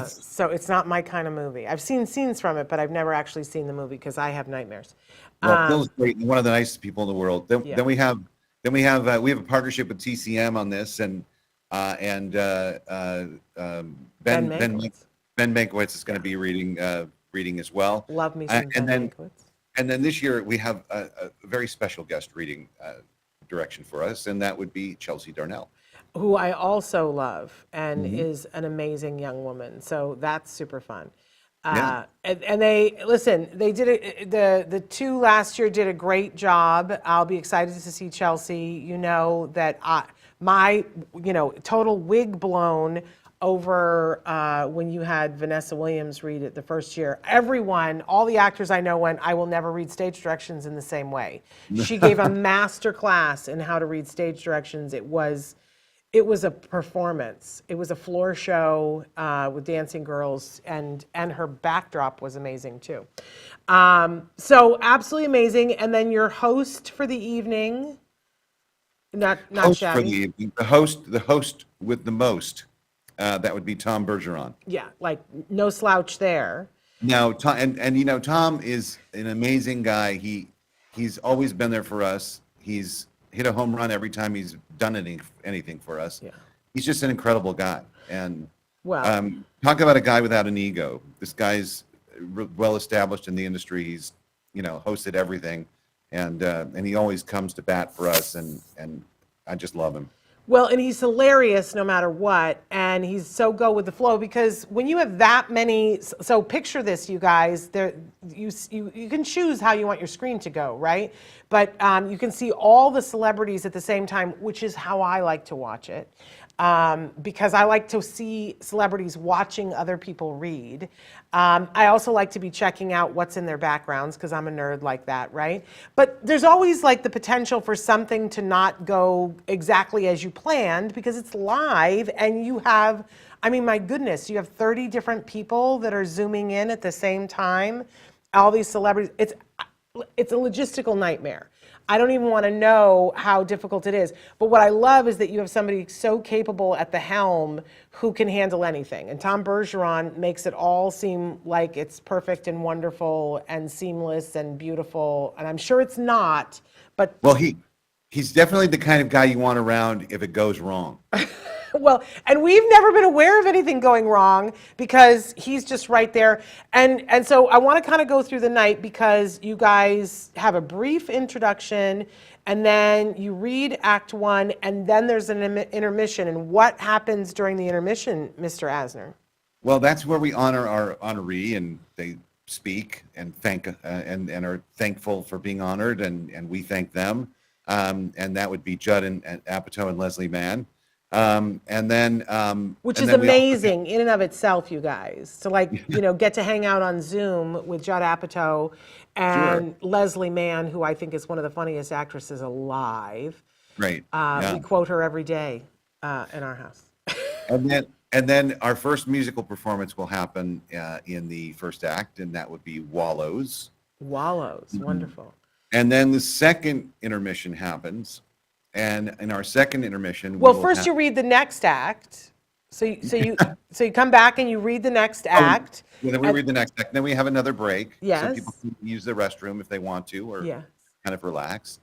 Speaker 2: So it's not my kind of movie. I've seen scenes from it, but I've never actually seen the movie because I have nightmares.
Speaker 5: Well, Phil's great, one of the nicest people in the world. Then we have a partnership with TCM on this, and Ben Mankiewicz is going to be reading as well.
Speaker 2: Love me some Ben Mankiewicz.
Speaker 5: And then this year we have a very special guest reading direction for us, and that would be Chelsea Darnell,
Speaker 2: who I also love and is an amazing young woman. So that's super fun. And they did the 2 last year did a great job. I'll be excited to see Chelsea. That my total wig blown over when you had Vanessa Williams read it the first year. All the actors I know went, I will never read stage directions in the same way. She gave a master class in how to read stage directions. It was a performance. It was a floor show with dancing girls, and her backdrop was amazing too. So absolutely amazing. And then your host for the evening, not
Speaker 5: host
Speaker 2: shabby.
Speaker 5: for the evening, the host with the most. That would be Tom Bergeron.
Speaker 2: Yeah, like no slouch there.
Speaker 5: No, Tom, and Tom is an amazing guy. He's always been there for us. He's hit a home run every time he's done anything for us.
Speaker 2: Yeah.
Speaker 5: He's just an incredible guy. And
Speaker 2: Well,
Speaker 5: talk about a guy without an ego. This guy's well established in the industry. He's hosted everything, and he always comes to bat for us, and I just love him.
Speaker 2: Well, and he's hilarious no matter what, and he's so go with the flow because when you have that many, so picture this, you guys, there, you can choose how you want your screen to go, right? But you can see all the celebrities at the same time, which is how I like to watch it. Because I like to see celebrities watching other people read. I also like to be checking out what's in their backgrounds because I'm a nerd like that, right? But there's always like the potential for something to not go exactly as you planned because it's live and you have, I mean, my goodness, you have 30 different people that are zooming in at the same time, all these celebrities. It's a logistical nightmare. I don't even want to know how difficult it is. But what I love is that you have somebody so capable at the helm who can handle anything. And Tom Bergeron makes it all seem like it's perfect and wonderful and seamless and beautiful. And I'm sure it's not, but
Speaker 5: Well, he's definitely the kind of guy you want around if it goes wrong.
Speaker 2: well, and we've never been aware of anything going wrong because he's just right there. And so I want to kind of go through the night because you guys have a brief introduction and then you read Act 1 and then there's an intermission. And what happens during the intermission, Mr. Asner?
Speaker 5: Well, that's where we honor our honoree, and they speak and thank and are thankful for being honored, and we thank them. And that would be Judd and Apatow and Leslie Mann. And then
Speaker 2: Which
Speaker 5: and
Speaker 2: is
Speaker 5: then we also-
Speaker 2: amazing in and of itself, you guys, to like, you know, get to hang out on Zoom with Judd Apatow and Leslie Mann, who I think is one of the funniest actresses alive.
Speaker 5: Right.
Speaker 2: We quote her every day in our house.
Speaker 5: And then our first musical performance will happen in the first act, and that would be Wallows.
Speaker 2: Wallows, wonderful.
Speaker 5: And then the second intermission happens, and in our second intermission,
Speaker 2: Well,
Speaker 5: we will
Speaker 2: first you read the next act. So you come back and you read the next act.
Speaker 5: Well, then we read the next act. Then we have another break. So
Speaker 2: Yes.
Speaker 5: people can use the restroom if they want to, or
Speaker 2: Yeah.
Speaker 5: kind of relax.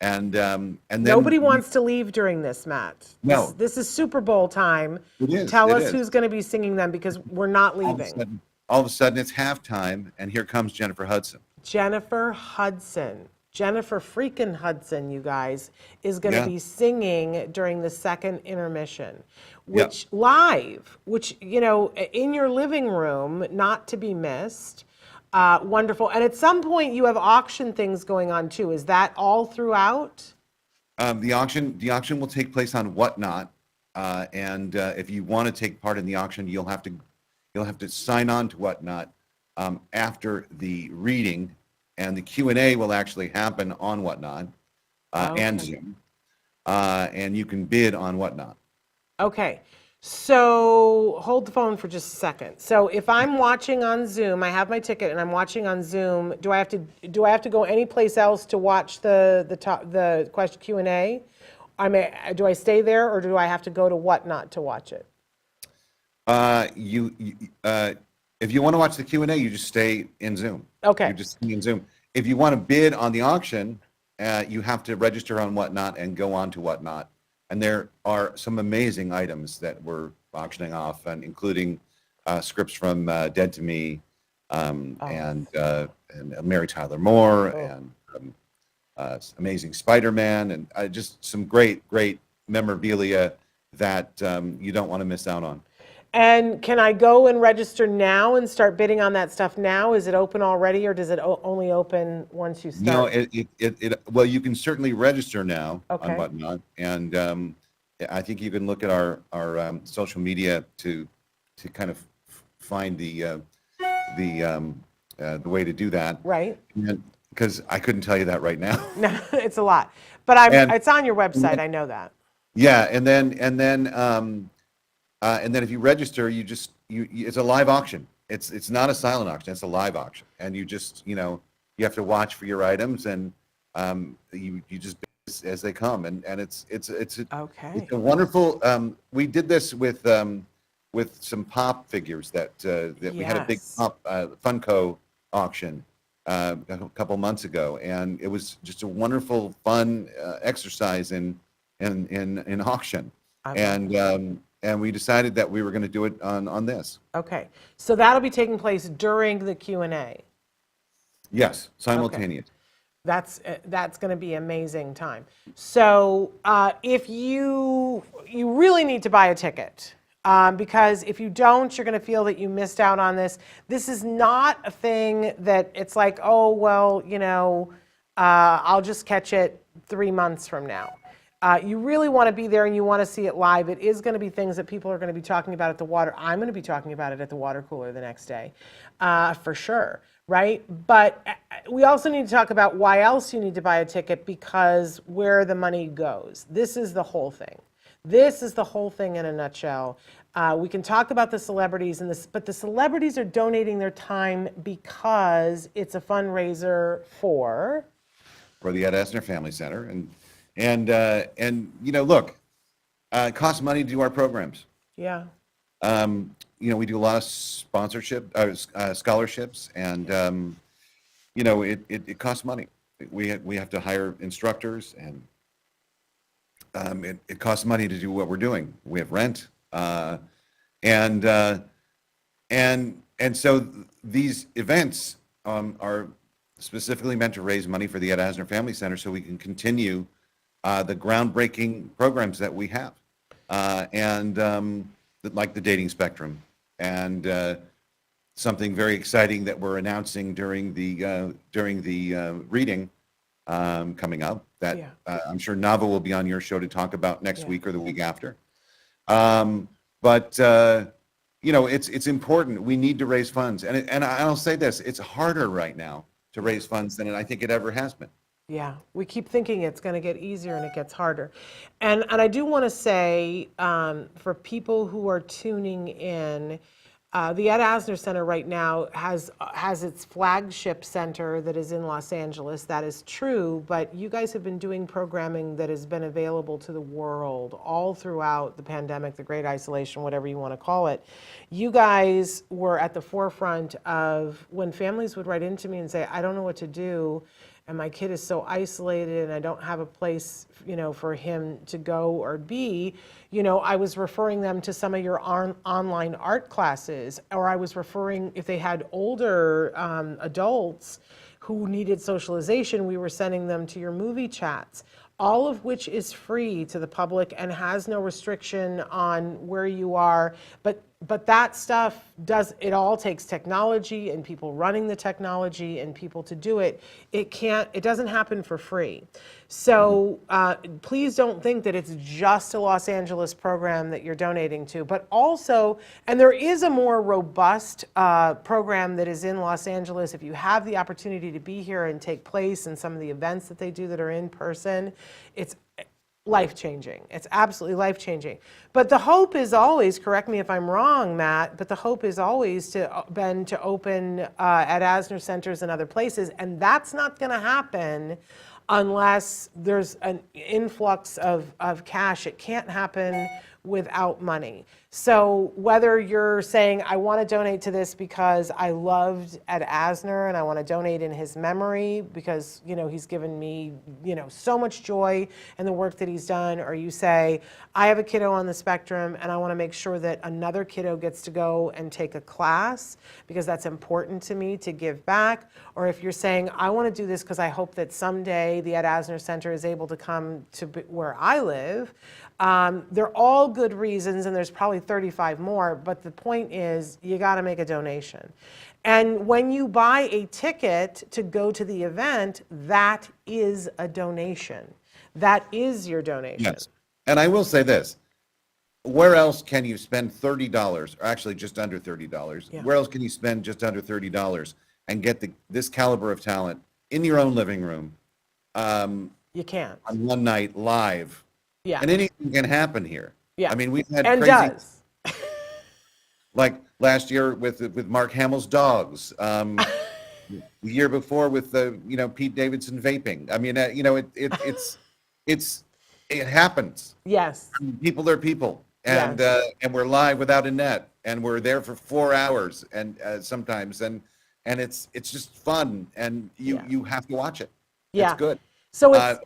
Speaker 5: And then
Speaker 2: Nobody wants to leave during this, Matt.
Speaker 5: No.
Speaker 2: This is Super Bowl time.
Speaker 5: It is,
Speaker 2: Tell
Speaker 5: it
Speaker 2: us
Speaker 5: is.
Speaker 2: who's going to be singing them because we're not leaving.
Speaker 5: all of a sudden it's halftime, and here comes Jennifer Hudson.
Speaker 2: Jennifer Hudson. Jennifer freaking Hudson, you guys, is going to
Speaker 5: Yeah.
Speaker 2: be singing during the second intermission, which live, which, you know, in your living room, not to be missed. Wonderful. And at some point you have auction things going on too. Is that all throughout?
Speaker 5: The auction will take place on Whatnot, and if you want to take part in the auction, you'll have to sign on to Whatnot after the reading, and the Q&A will actually happen on Whatnot and Zoom, and you can bid on Whatnot.
Speaker 2: Okay. So hold the phone for just a second. So if I'm watching on Zoom, I have my ticket and I'm watching on Zoom, do I have to go anyplace else to watch the question Q&A? Do I stay there or do I have to go to Whatnot to watch it?
Speaker 5: If you want to watch the Q&A, you just stay in Zoom.
Speaker 2: Okay.
Speaker 5: You just stay in Zoom. If you want to bid on the auction, you have to register on Whatnot and go on to Whatnot. And there are some amazing items that we're auctioning off, and including scripts from Dead to Me, and Mary Tyler Moore, and Amazing Spider-Man, and just some great memorabilia that you don't want to miss out on.
Speaker 2: And can I go and register now and start bidding on that stuff now? Is it open already or does it only open once you
Speaker 5: No,
Speaker 2: start?
Speaker 5: well, you can certainly register now
Speaker 2: Okay.
Speaker 5: on Whatnot, and I think you can look at our social media to kind of find the way to do that.
Speaker 2: Right.
Speaker 5: Because I couldn't tell you that right now.
Speaker 2: No, it's a lot. But it's on your website, I know that.
Speaker 5: Yeah, and then if you register, it's a live auction. It's not a silent auction. It's a live auction, and you just you have to watch for your items, and you just bid as they come, and it's
Speaker 2: Okay.
Speaker 5: a wonderful. We did this with some pop figures that we had a big
Speaker 2: Yes.
Speaker 5: pop Funko auction a couple months ago, and it was just a wonderful, fun exercise in auction. And we decided that we were going to do it on this.
Speaker 2: Okay. So that'll be taking place during the Q&A.
Speaker 5: Yes, simultaneous.
Speaker 2: That's going to be amazing time. So if you really need to buy a ticket, because if you don't, you're going to feel that you missed out on this. This is not a thing that it's like, oh, well, I'll just catch it 3 months from now. You really want to be there and you want to see it live. It is going to be things that people are going to be talking about at the water. I'm going to be talking about it at the water cooler the next day, for sure, right? But we also need to talk about why else you need to buy a ticket, because where the money goes. This is the whole thing. This is the whole thing in a nutshell. We can talk about the celebrities and this, but the celebrities are donating their time because it's a fundraiser for
Speaker 5: the Ed Asner Family Center, and look, it costs money to do our programs.
Speaker 2: Yeah.
Speaker 5: We do a lot of sponsorship, scholarships, and it costs money. We have to hire instructors, and it costs money to do what we're doing. We have rent, and so these events are specifically meant to raise money for the Ed Asner Family Center, so we can continue the groundbreaking programs that we have, like the dating spectrum, and something very exciting that we're announcing during the reading coming up that I'm sure Nava will be on your show to talk about next week or the week after. But it's important. We need to raise funds, and I'll say this: it's harder right now to raise funds than I think it ever has been.
Speaker 2: Yeah, we keep thinking it's going to get easier and it gets harder. And I do want to say, for people who are tuning in, the Ed Asner Center right now has its flagship center that is in Los Angeles. That is true, but you guys have been doing programming that has been available to the world all throughout the pandemic, the Great Isolation, whatever you want to call it. You guys were at the forefront of when families would write into me and say, I don't know what to do, and my kid is so isolated and I don't have a place, for him to go or be, I was referring them to some of your online art classes, or I was referring, if they had older adults who needed socialization, we were sending them to your movie chats, all of which is free to the public and has no restriction on where you are. But that stuff it all takes technology and people running the technology and people to do it. It doesn't happen for free. So please don't think that it's just a Los Angeles program that you're donating to, but also, and there is a more robust program that is in Los Angeles. If you have the opportunity to be here and take place in some of the events that they do that are in person, it's life-changing. It's absolutely life-changing. But the hope is always, correct me if I'm wrong, Matt, but the hope is always to open at Asner centers and other places, and that's not going to happen unless there's an influx of cash. It can't happen without money. So whether you're saying, I want to donate to this because I loved Ed Asner and I want to donate in his memory because, he's given me, so much joy in the work that he's done, or you say, I have a kiddo on the spectrum and I want to make sure that another kiddo gets to go and take a class because that's important to me to give back, or if you're saying, I want to do this because I hope that someday the Ed Asner Center is able to come to where I live. They're all good reasons, and there's probably 35 more, but the point is you got to make a donation. And when you buy a ticket to go to the event, that is a donation. That is your donation.
Speaker 5: Yes. And I will say this. Where else can you spend $30, or actually just under $30?
Speaker 2: Yeah.
Speaker 5: Where else can you spend just under $30 and get this caliber of talent in your own living room?
Speaker 2: You can't.
Speaker 5: On one night live.
Speaker 2: Yeah.
Speaker 5: And anything can happen here.
Speaker 2: Yeah.
Speaker 5: I mean, we've had
Speaker 2: and
Speaker 5: crazy,
Speaker 2: does.
Speaker 5: like last year with Mark Hamill's dogs. The year before with Pete Davison vaping. I mean, it happens.
Speaker 2: Yes.
Speaker 5: People are people, and we're live without a net, and we're there for 4 hours, and sometimes, and it's just fun, and you have to watch it.
Speaker 2: Yeah.
Speaker 5: It's good.
Speaker 2: So it's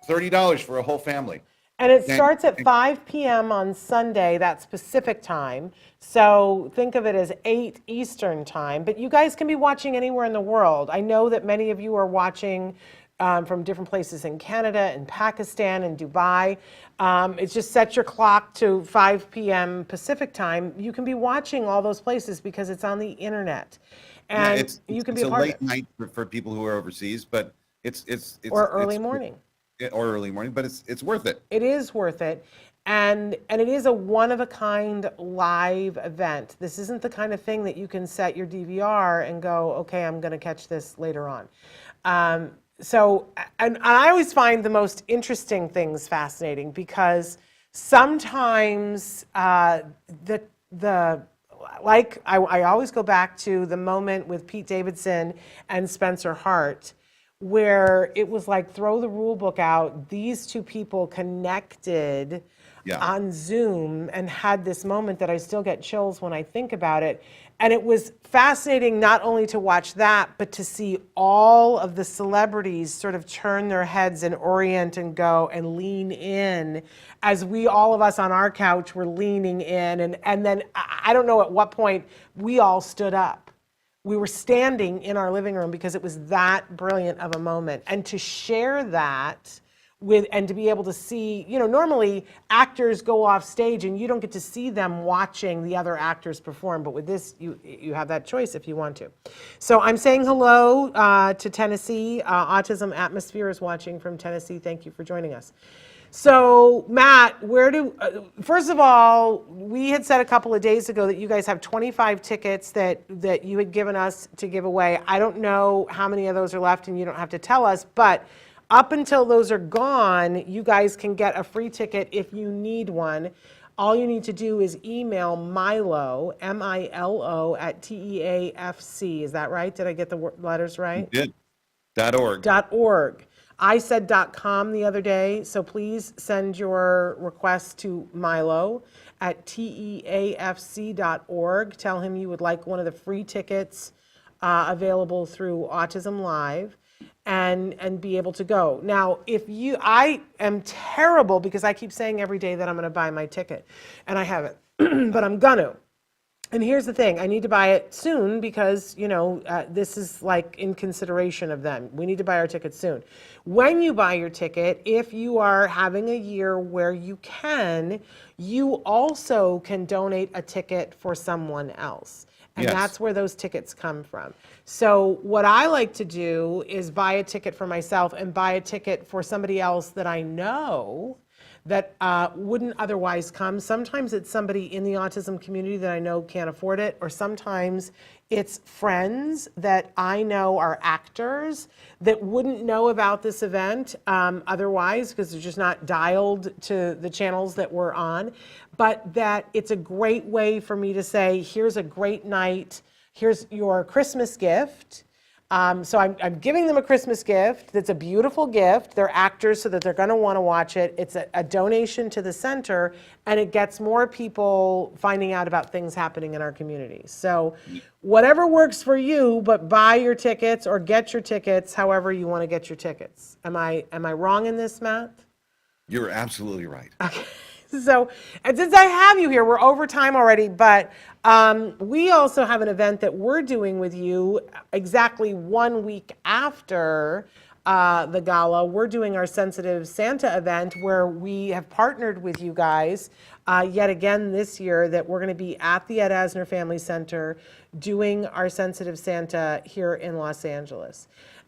Speaker 5: $30 for a whole family.
Speaker 2: And it starts at 5 p.m. on Sunday, that's Pacific time. So think of it as 8 Eastern time. But you guys can be watching anywhere in the world. I know that many of you are watching from different places in Canada and Pakistan and Dubai. It's just set your clock to 5 p.m. Pacific time. You can be watching all those places because it's on the internet.
Speaker 5: Yeah,
Speaker 2: And
Speaker 5: it's
Speaker 2: you can
Speaker 5: it's
Speaker 2: be
Speaker 5: a
Speaker 2: a part of
Speaker 5: late
Speaker 2: it.
Speaker 5: night for people who are overseas, but it's
Speaker 2: Or early morning.
Speaker 5: or early morning, but it's worth it.
Speaker 2: It is worth it. And it is a one-of-a-kind live event. This isn't the kind of thing that you can set your DVR and go, okay, I'm going to catch this later on. And I always find the most interesting things fascinating because sometimes I always go back to the moment with Pete Davison and Spencer Hart, where it was like throw the rule book out. These two people connected
Speaker 5: Yeah.
Speaker 2: on Zoom and had this moment that I still get chills when I think about it. And it was fascinating not only to watch that, but to see all of the celebrities sort of turn their heads and orient and go and lean in as all of us on our couch were leaning in. And then I don't know at what point we all stood up. We were standing in our living room because it was that brilliant of a moment. And to share that and to be able to see, normally actors go off stage and you don't get to see them watching the other actors perform, but with this, you have that choice if you want to. So I'm saying hello to Tennessee. Autism Atmosphere is watching from Tennessee. Thank you for joining us. So Matt, first of all, we had said a couple of days ago that you guys have 25 tickets that you had given us to give away. I don't know how many of those are left and you don't have to tell us, but up until those are gone, you guys can get a free ticket if you need one. All you need to do is email Milo, M-I-L-O, at TEAFC. Is that right? Did I get the letters right?
Speaker 5: You did. .org.
Speaker 2: .org. I said .com the other day, so please send your request to Milo at TEAFC.org. Tell him you would like one of the free tickets available through Autism Live. And be able to go. Now, I am terrible because I keep saying every day that I'm going to buy my ticket, and I haven't, but I'm gonna. And here's the thing, I need to buy it soon because, this is like in consideration of them. We need to buy our tickets soon. When you buy your ticket, if you are having a year where you can, you also can donate a ticket for someone else. And
Speaker 5: Yes.
Speaker 2: that's where those tickets come from. So what I like to do is buy a ticket for myself and buy a ticket for somebody else that I know that wouldn't otherwise come. Sometimes it's somebody in the autism community that I know can't afford it, or sometimes it's friends that I know are actors that wouldn't know about this event otherwise because they're just not dialed to the channels that we're on, but that it's a great way for me to say, here's a great night, here's your Christmas gift. So I'm giving them a Christmas gift that's a beautiful gift. They're actors so that they're going to want to watch it. It's a donation to the center, and it gets more people finding out about things happening in our community. So whatever works for you, but buy your tickets or get your tickets however you want to get your tickets. Am I wrong in this, Matt?
Speaker 5: You're absolutely right.
Speaker 2: Okay. So, and since I have you here, we're over time already, but we also have an event that we're doing with you exactly 1 week after the gala. We're doing our Sensitive Santa event where we have partnered with you guys yet again this year, that we're going to be at the Ed Asner Family Center doing our Sensitive Santa here in Los Angeles.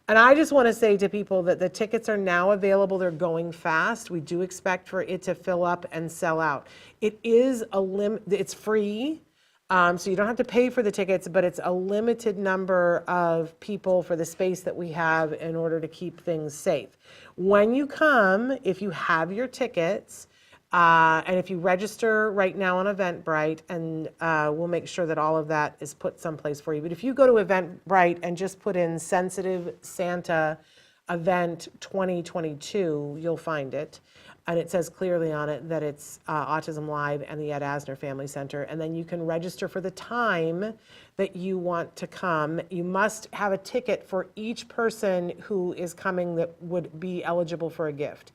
Speaker 2: And I just want to say to people that the tickets are now available. They're going fast. We do expect for it to fill up and sell out. It is it's free, so you don't have to pay for the tickets, but it's a limited number of people for the space that we have in order to keep things safe. When you come, if you have your tickets, and if you register right now on Eventbrite, and we'll make sure that all of that is put someplace for you. But if you go to Eventbrite and just put in Sensitive Santa Event 2022, you'll find it. And it says clearly on it that it's Autism Live and the Ed Asner Family Center. And then you can register for the time that you want to come. You must have a ticket for each person who is coming that would be eligible for a gift.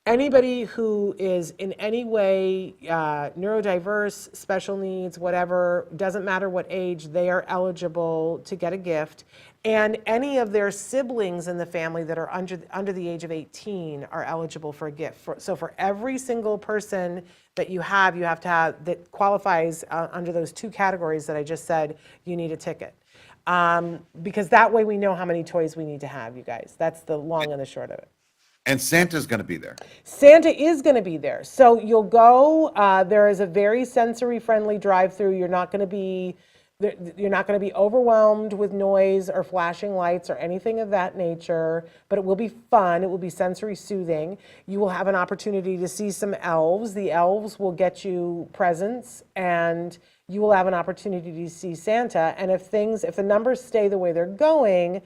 Speaker 2: Anybody who is in any way neurodiverse, special needs, whatever, doesn't matter what age, they are eligible to get a gift. And any of their siblings in the family that are under the age of 18 are eligible for a gift. So for every single person that you have to have that qualifies under those two categories that I just said, you need a ticket. Because that way we know how many toys we need to have, you guys. That's the long and the short of it.
Speaker 5: And Santa's going to be there.
Speaker 2: Santa is going to be there. So you'll go, there is a very sensory friendly drive-through. You're not going to be overwhelmed with noise or flashing lights or anything of that nature, but it will be fun. It will be sensory soothing. You will have an opportunity to see some elves. The elves will get you presents, and you will have an opportunity to see Santa. And if the numbers stay the way they're going,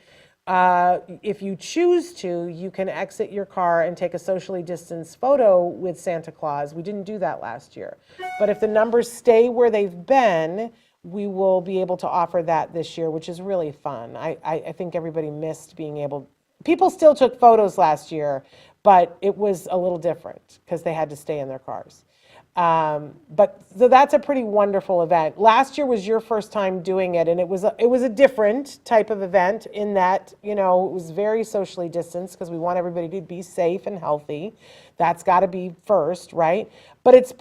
Speaker 2: if you choose to, you can exit your car and take a socially distanced photo with Santa Claus. We didn't do that last year. But if the numbers stay where they've been, we will be able to offer that this year, which is really fun. I think everybody missed being able, people still took photos last year, but it was a little different because they had to stay in their cars. But so that's a pretty wonderful event. Last year was your first time doing it, and it was a different type of event in that, it was very socially distanced because we want everybody to be safe and healthy. That's got to be first, right? But it's a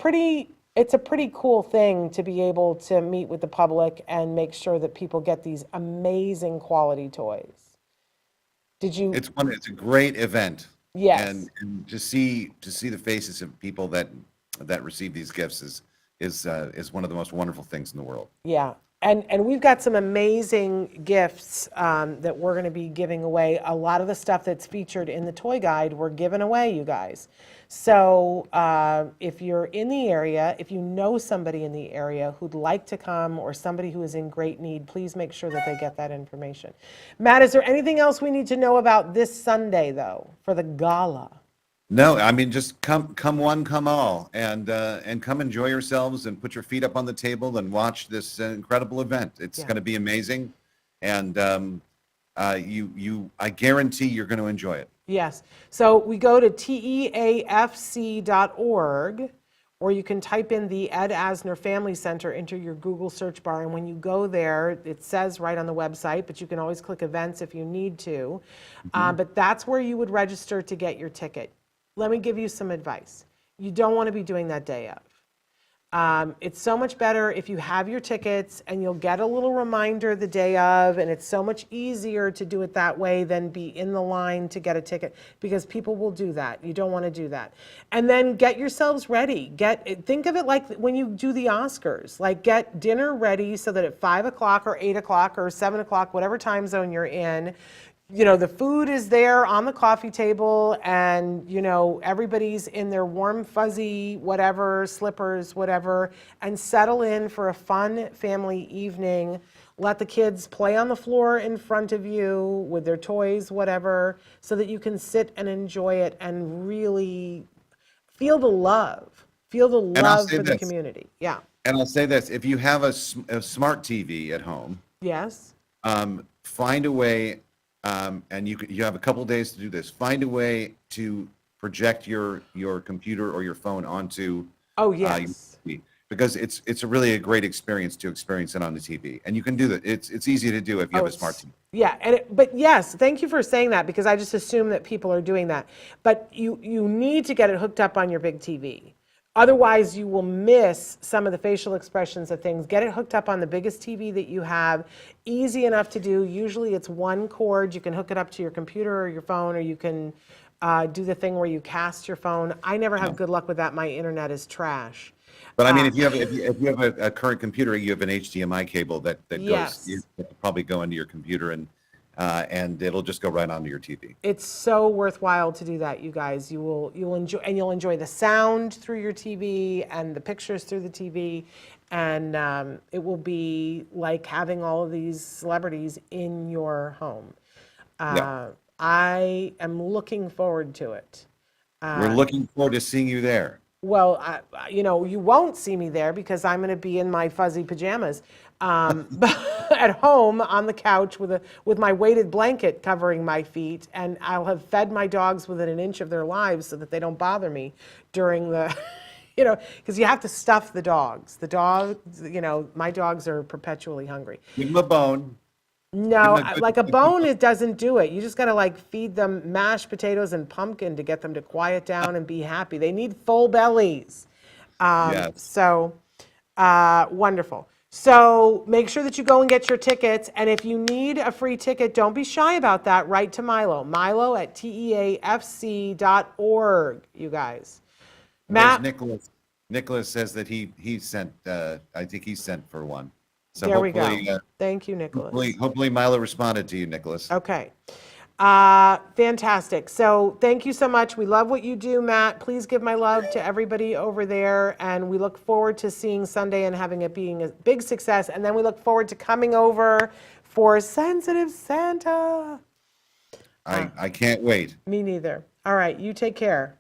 Speaker 2: pretty cool thing to be able to meet with the public and make sure that people get these amazing quality toys. Did you?
Speaker 5: It's a great event.
Speaker 2: Yes.
Speaker 5: And to see the faces of people that receive these gifts is one of the most wonderful things in the world.
Speaker 2: Yeah. And we've got some amazing gifts that we're going to be giving away. A lot of the stuff that's featured in the toy guide, we're giving away, you guys. So if you're in the area, if you know somebody in the area who'd like to come or somebody who is in great need, please make sure that they get that information. Matt, is there anything else we need to know about this Sunday, though, for the gala?
Speaker 5: No, I mean, just come one, come all, and come enjoy yourselves and put your feet up on the table and watch this incredible event. It's going to be amazing, and I guarantee you're going to enjoy it.
Speaker 2: Yes. So we go to teafc.org, or you can type in the Ed Asner Family Center into your Google search bar. And when you go there, it says right on the website, but you can always click events if you need to. But that's where you would register to get your ticket. Let me give you some advice. You don't want to be doing that day of. It's so much better if you have your tickets and you'll get a little reminder the day of, and it's so much easier to do it that way than be in the line to get a ticket, because people will do that. You don't want to do that. And then get yourselves ready. Think of it like when you do the Oscars, like get dinner ready so that at 5 o'clock or 8 o'clock or 7 o'clock, whatever time zone you're in, the food is there on the coffee table, and, everybody's in their warm, fuzzy, whatever, slippers, whatever, and settle in for a fun family evening. Let the kids play on the floor in front of you with their toys, whatever, so that you can sit and enjoy it and really feel the love. Feel the love for the community. Yeah.
Speaker 5: And I'll say this, if you have a smart TV at home,
Speaker 2: yes,
Speaker 5: find a way, and you have a couple days to do this. Find a way to project your computer or your phone onto your TV, because it's a really great experience to experience it on the TV, and you can do that. It's easy to do if you have a smart TV.
Speaker 2: Yeah, but yes, thank you for saying that, because I just assume that people are doing that. But you need to get it hooked up on your big TV. Otherwise, you will miss some of the facial expressions of things. Get it hooked up on the biggest TV that you have. Easy enough to do. Usually it's one cord. You can hook it up to your computer or your phone, or you can do the thing where you cast your phone. I never have good luck with that. My internet is trash.
Speaker 5: But I mean, if you have a current computer, you have an HDMI cable that goes, you probably go into your computer, and it'll just go right onto your TV. It's
Speaker 2: so worthwhile to do that, you guys. You'll enjoy the sound through your TV and the pictures through the TV, and it will be like having all of these celebrities in your home. I am looking forward to it.
Speaker 5: We're looking forward to seeing you there.
Speaker 2: Well, you won't see me there because I'm going to be in my fuzzy pajamas. But at home on the couch with my weighted blanket covering my feet, and I'll have fed my dogs within an inch of their lives so that they don't bother me during the, because you have to stuff the dogs. The dogs, my dogs are perpetually hungry.
Speaker 5: Give him a bone.
Speaker 2: No,
Speaker 5: Give 'em
Speaker 2: like a bone, it doesn't do it. You just got to like feed them mashed potatoes and pumpkin to get them to quiet down and be happy. They need full bellies.
Speaker 5: Yes.
Speaker 2: So, wonderful. So make sure that you go and get your tickets. And if you need a free ticket, don't be shy about that. Write to Milo. Milo at teafc.org, you guys.
Speaker 5: There's
Speaker 2: Matt,
Speaker 5: Nicholas says that he sent, I think he sent for one. So
Speaker 2: there we go.
Speaker 5: hopefully,
Speaker 2: Thank you, Nicholas.
Speaker 5: hopefully Milo responded to you, Nicholas.
Speaker 2: Okay. Fantastic. So thank you so much. We love what you do, Matt. Please give my love to everybody over there. And we look forward to seeing Sunday and having it being a big success. And then we look forward to coming over for Sensitive Santa.
Speaker 5: I can't wait.
Speaker 2: Me neither. All right. You take care.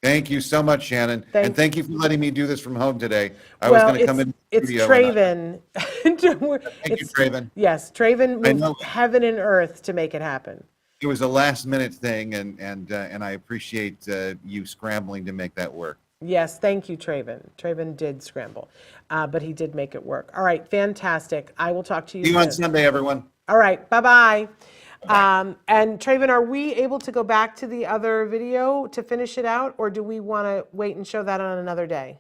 Speaker 5: Thank you so much, Shannon.
Speaker 2: Thank
Speaker 5: And thank you for letting me do this from home today. I was going to come in the
Speaker 2: it's
Speaker 5: studio.
Speaker 2: Traven.
Speaker 5: Thank you, Traven.
Speaker 2: Yes, Traven
Speaker 5: I know.
Speaker 2: moved heaven and earth to make it happen.
Speaker 5: It was a last minute thing, and I appreciate you scrambling to make that work.
Speaker 2: Yes, thank you, Traven. Traven did scramble, but he did make it work. All right, fantastic. I will talk to you
Speaker 5: See you
Speaker 2: soon.
Speaker 5: on Sunday, everyone.
Speaker 2: All right, bye-bye. And Traven, are we able to go back to the other video to finish it out, or do we want to wait and show that on another day?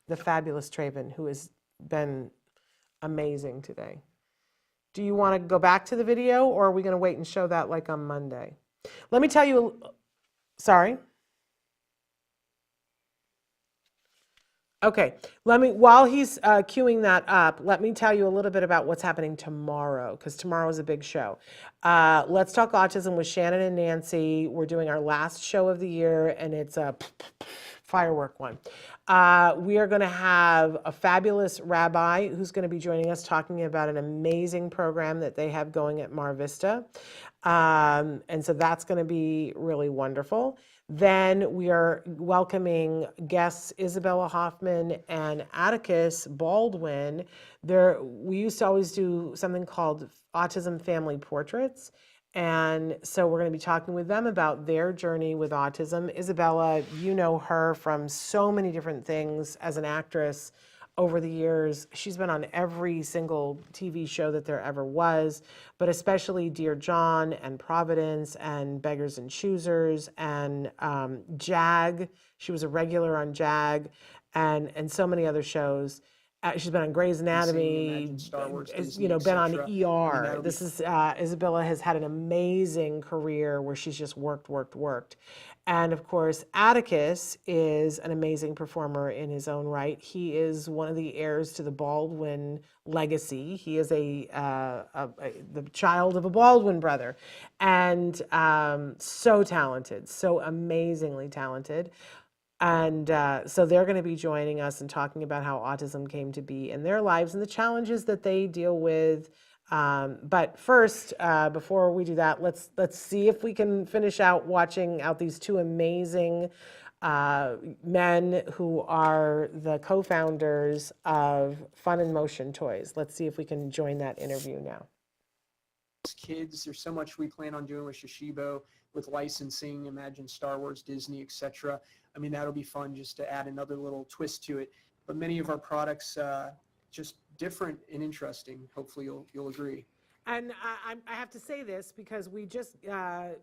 Speaker 2: The fabulous Traven, who has been amazing today. Do you want to go back to the video, or are we going to wait and show that like on Monday? Let me tell you, sorry. Okay, while he's queuing that up, let me tell you a little bit about what's happening tomorrow, because tomorrow is a big show. Let's Talk Autism with Shannon and Nancy. We're doing our last show of the year, and it's a firework one. We are going to have a fabulous rabbi who's going to be joining us talking about an amazing program that they have going at Mar Vista. And so that's going to be really wonderful. Then we are welcoming guests Isabella Hoffman and Atticus Baldwin. We used to always do something called Autism Family Portraits. And so we're going to be talking with them about their journey with autism. Isabella, you know her from so many different things as an actress over the years. She's been on every single TV show that there ever was, but especially Dear John and Providence and Beggars and Choosers and JAG. She was a regular on JAG and so many other shows. She's been on Grey's Anatomy,
Speaker 3: Star Wars,
Speaker 2: been on
Speaker 3: etc.
Speaker 2: ER. This is Isabella has had an amazing career where she's just worked. And of course, Atticus is an amazing performer in his own right. He is one of the heirs to the Baldwin legacy. He is the child of a Baldwin brother, and so talented, so amazingly talented. And so they're going to be joining us and talking about how autism came to be in their lives and the challenges that they deal with. But first, before we do that, let's see if we can finish out watching out these two amazing men who are the co-founders of Fun and Motion Toys. Let's see if we can join that interview now.
Speaker 3: Kids, there's so much we plan on doing with Shishibo, with licensing, imagine Star Wars, Disney, etc. I mean, that'll be fun just to add another little twist to it. But many of our products just different and interesting. Hopefully you'll agree.
Speaker 2: And I have to say this because we just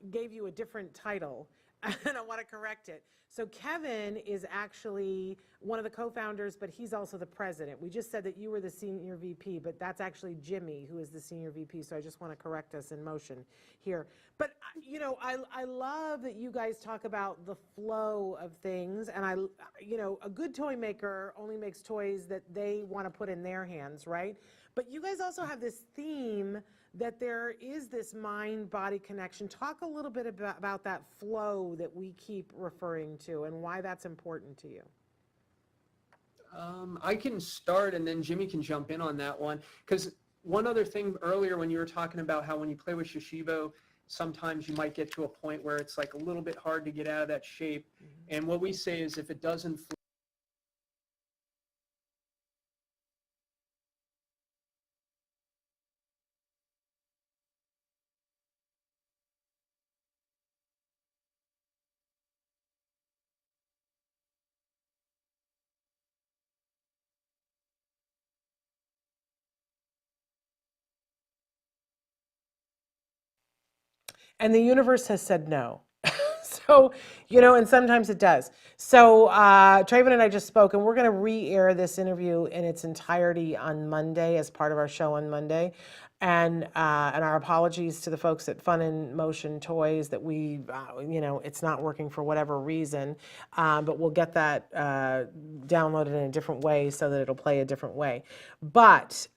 Speaker 2: gave you a different title and I want to correct it. So Kevin is actually one of the co-founders, but he's also the president. We just said that you were the senior VP, but that's actually Jimmy who is the senior VP. So I just want to correct us in motion here. But I love that you guys talk about the flow of things, and a good toy maker only makes toys that they want to put in their hands, right? But you guys also have this theme that there is this mind-body connection. Talk a little bit about that flow that we keep referring to and why that's important to you.
Speaker 3: I can start and then Jimmy can jump in on that one. Because one other thing earlier when you were talking about how when you play with Shishibo, sometimes you might get to a point where it's like a little bit hard to get out of that shape. Mm-hmm. And what we say is if it doesn't
Speaker 2: And the universe has said no. So, and sometimes it does. So Traven and I just spoke, and we're going to re-air this interview in its entirety on Monday as part of our show on Monday. And our apologies to the folks at Fun in Motion Toys that we, it's not working for whatever reason, but we'll get that downloaded in a different way so that it'll play a different way. But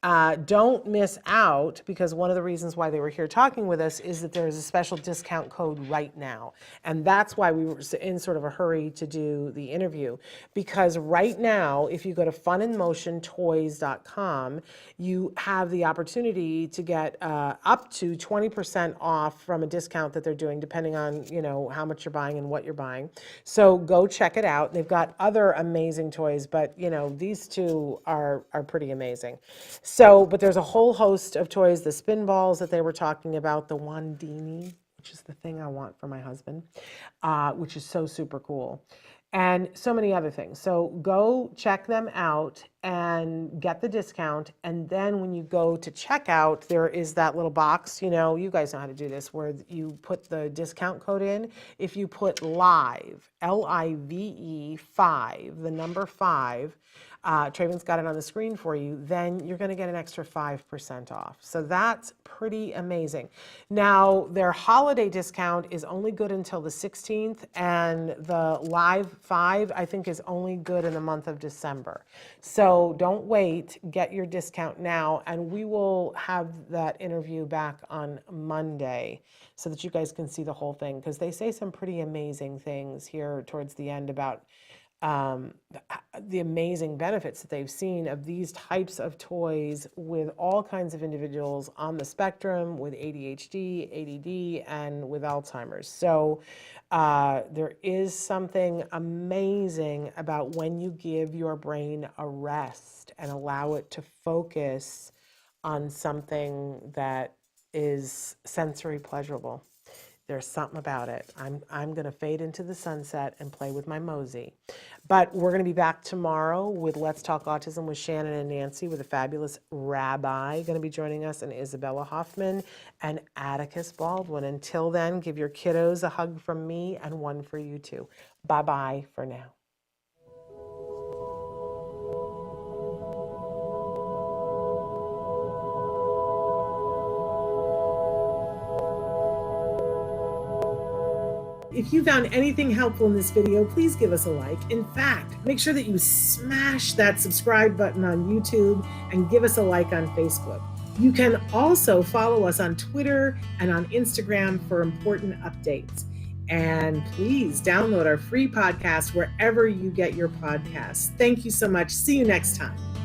Speaker 2: don't miss out, because one of the reasons why they were here talking with us is that there is a special discount code right now. And that's why we were in sort of a hurry to do the interview, because right now, if you go to funandmotiontoys.com, you have the opportunity to get up to 20% off from a discount that they're doing, depending on, how much you're buying and what you're buying. So go check it out. They've got other amazing toys, but, these two are pretty amazing. So, but there's a whole host of toys, the spin balls that they were talking about, the Wandini, which is the thing I want for my husband, which is so super cool, and so many other things. So go check them out and get the discount. And then when you go to checkout, there is that little box, you guys know how to do this, where you put the discount code in. If you put LIVE, LIVE 5, the number 5, Traven's got it on the screen for you, then you're going to get an extra 5% off. So that's pretty amazing. Now, their holiday discount is only good until the 16th, and the Live 5, I think, is only good in the month of December. So don't wait, get your discount now, and we will have that interview back on Monday so that you guys can see the whole thing, because they say some pretty amazing things here towards the end about the amazing benefits that they've seen of these types of toys with all kinds of individuals on the spectrum, with ADHD, ADD, and with Alzheimer's. So there is something amazing about when you give your brain a rest and allow it to focus on something that is sensory pleasurable. There's something about it. I'm going to fade into the sunset and play with my mosey. But we're going to be back tomorrow with Let's Talk Autism with Shannon and Nancy, with a fabulous rabbi going to be joining us, and Isabella Hoffman and Atticus Baldwin. Until then, give your kiddos a hug from me and one for you too. Bye-bye for now. If you found anything helpful in this video, please give us a like. In fact, make sure that you smash that subscribe button on YouTube and give us a like on Facebook. You can also follow us on Twitter and on Instagram for important updates. And please download our free podcast wherever you get your podcasts. Thank you so much. See you next time.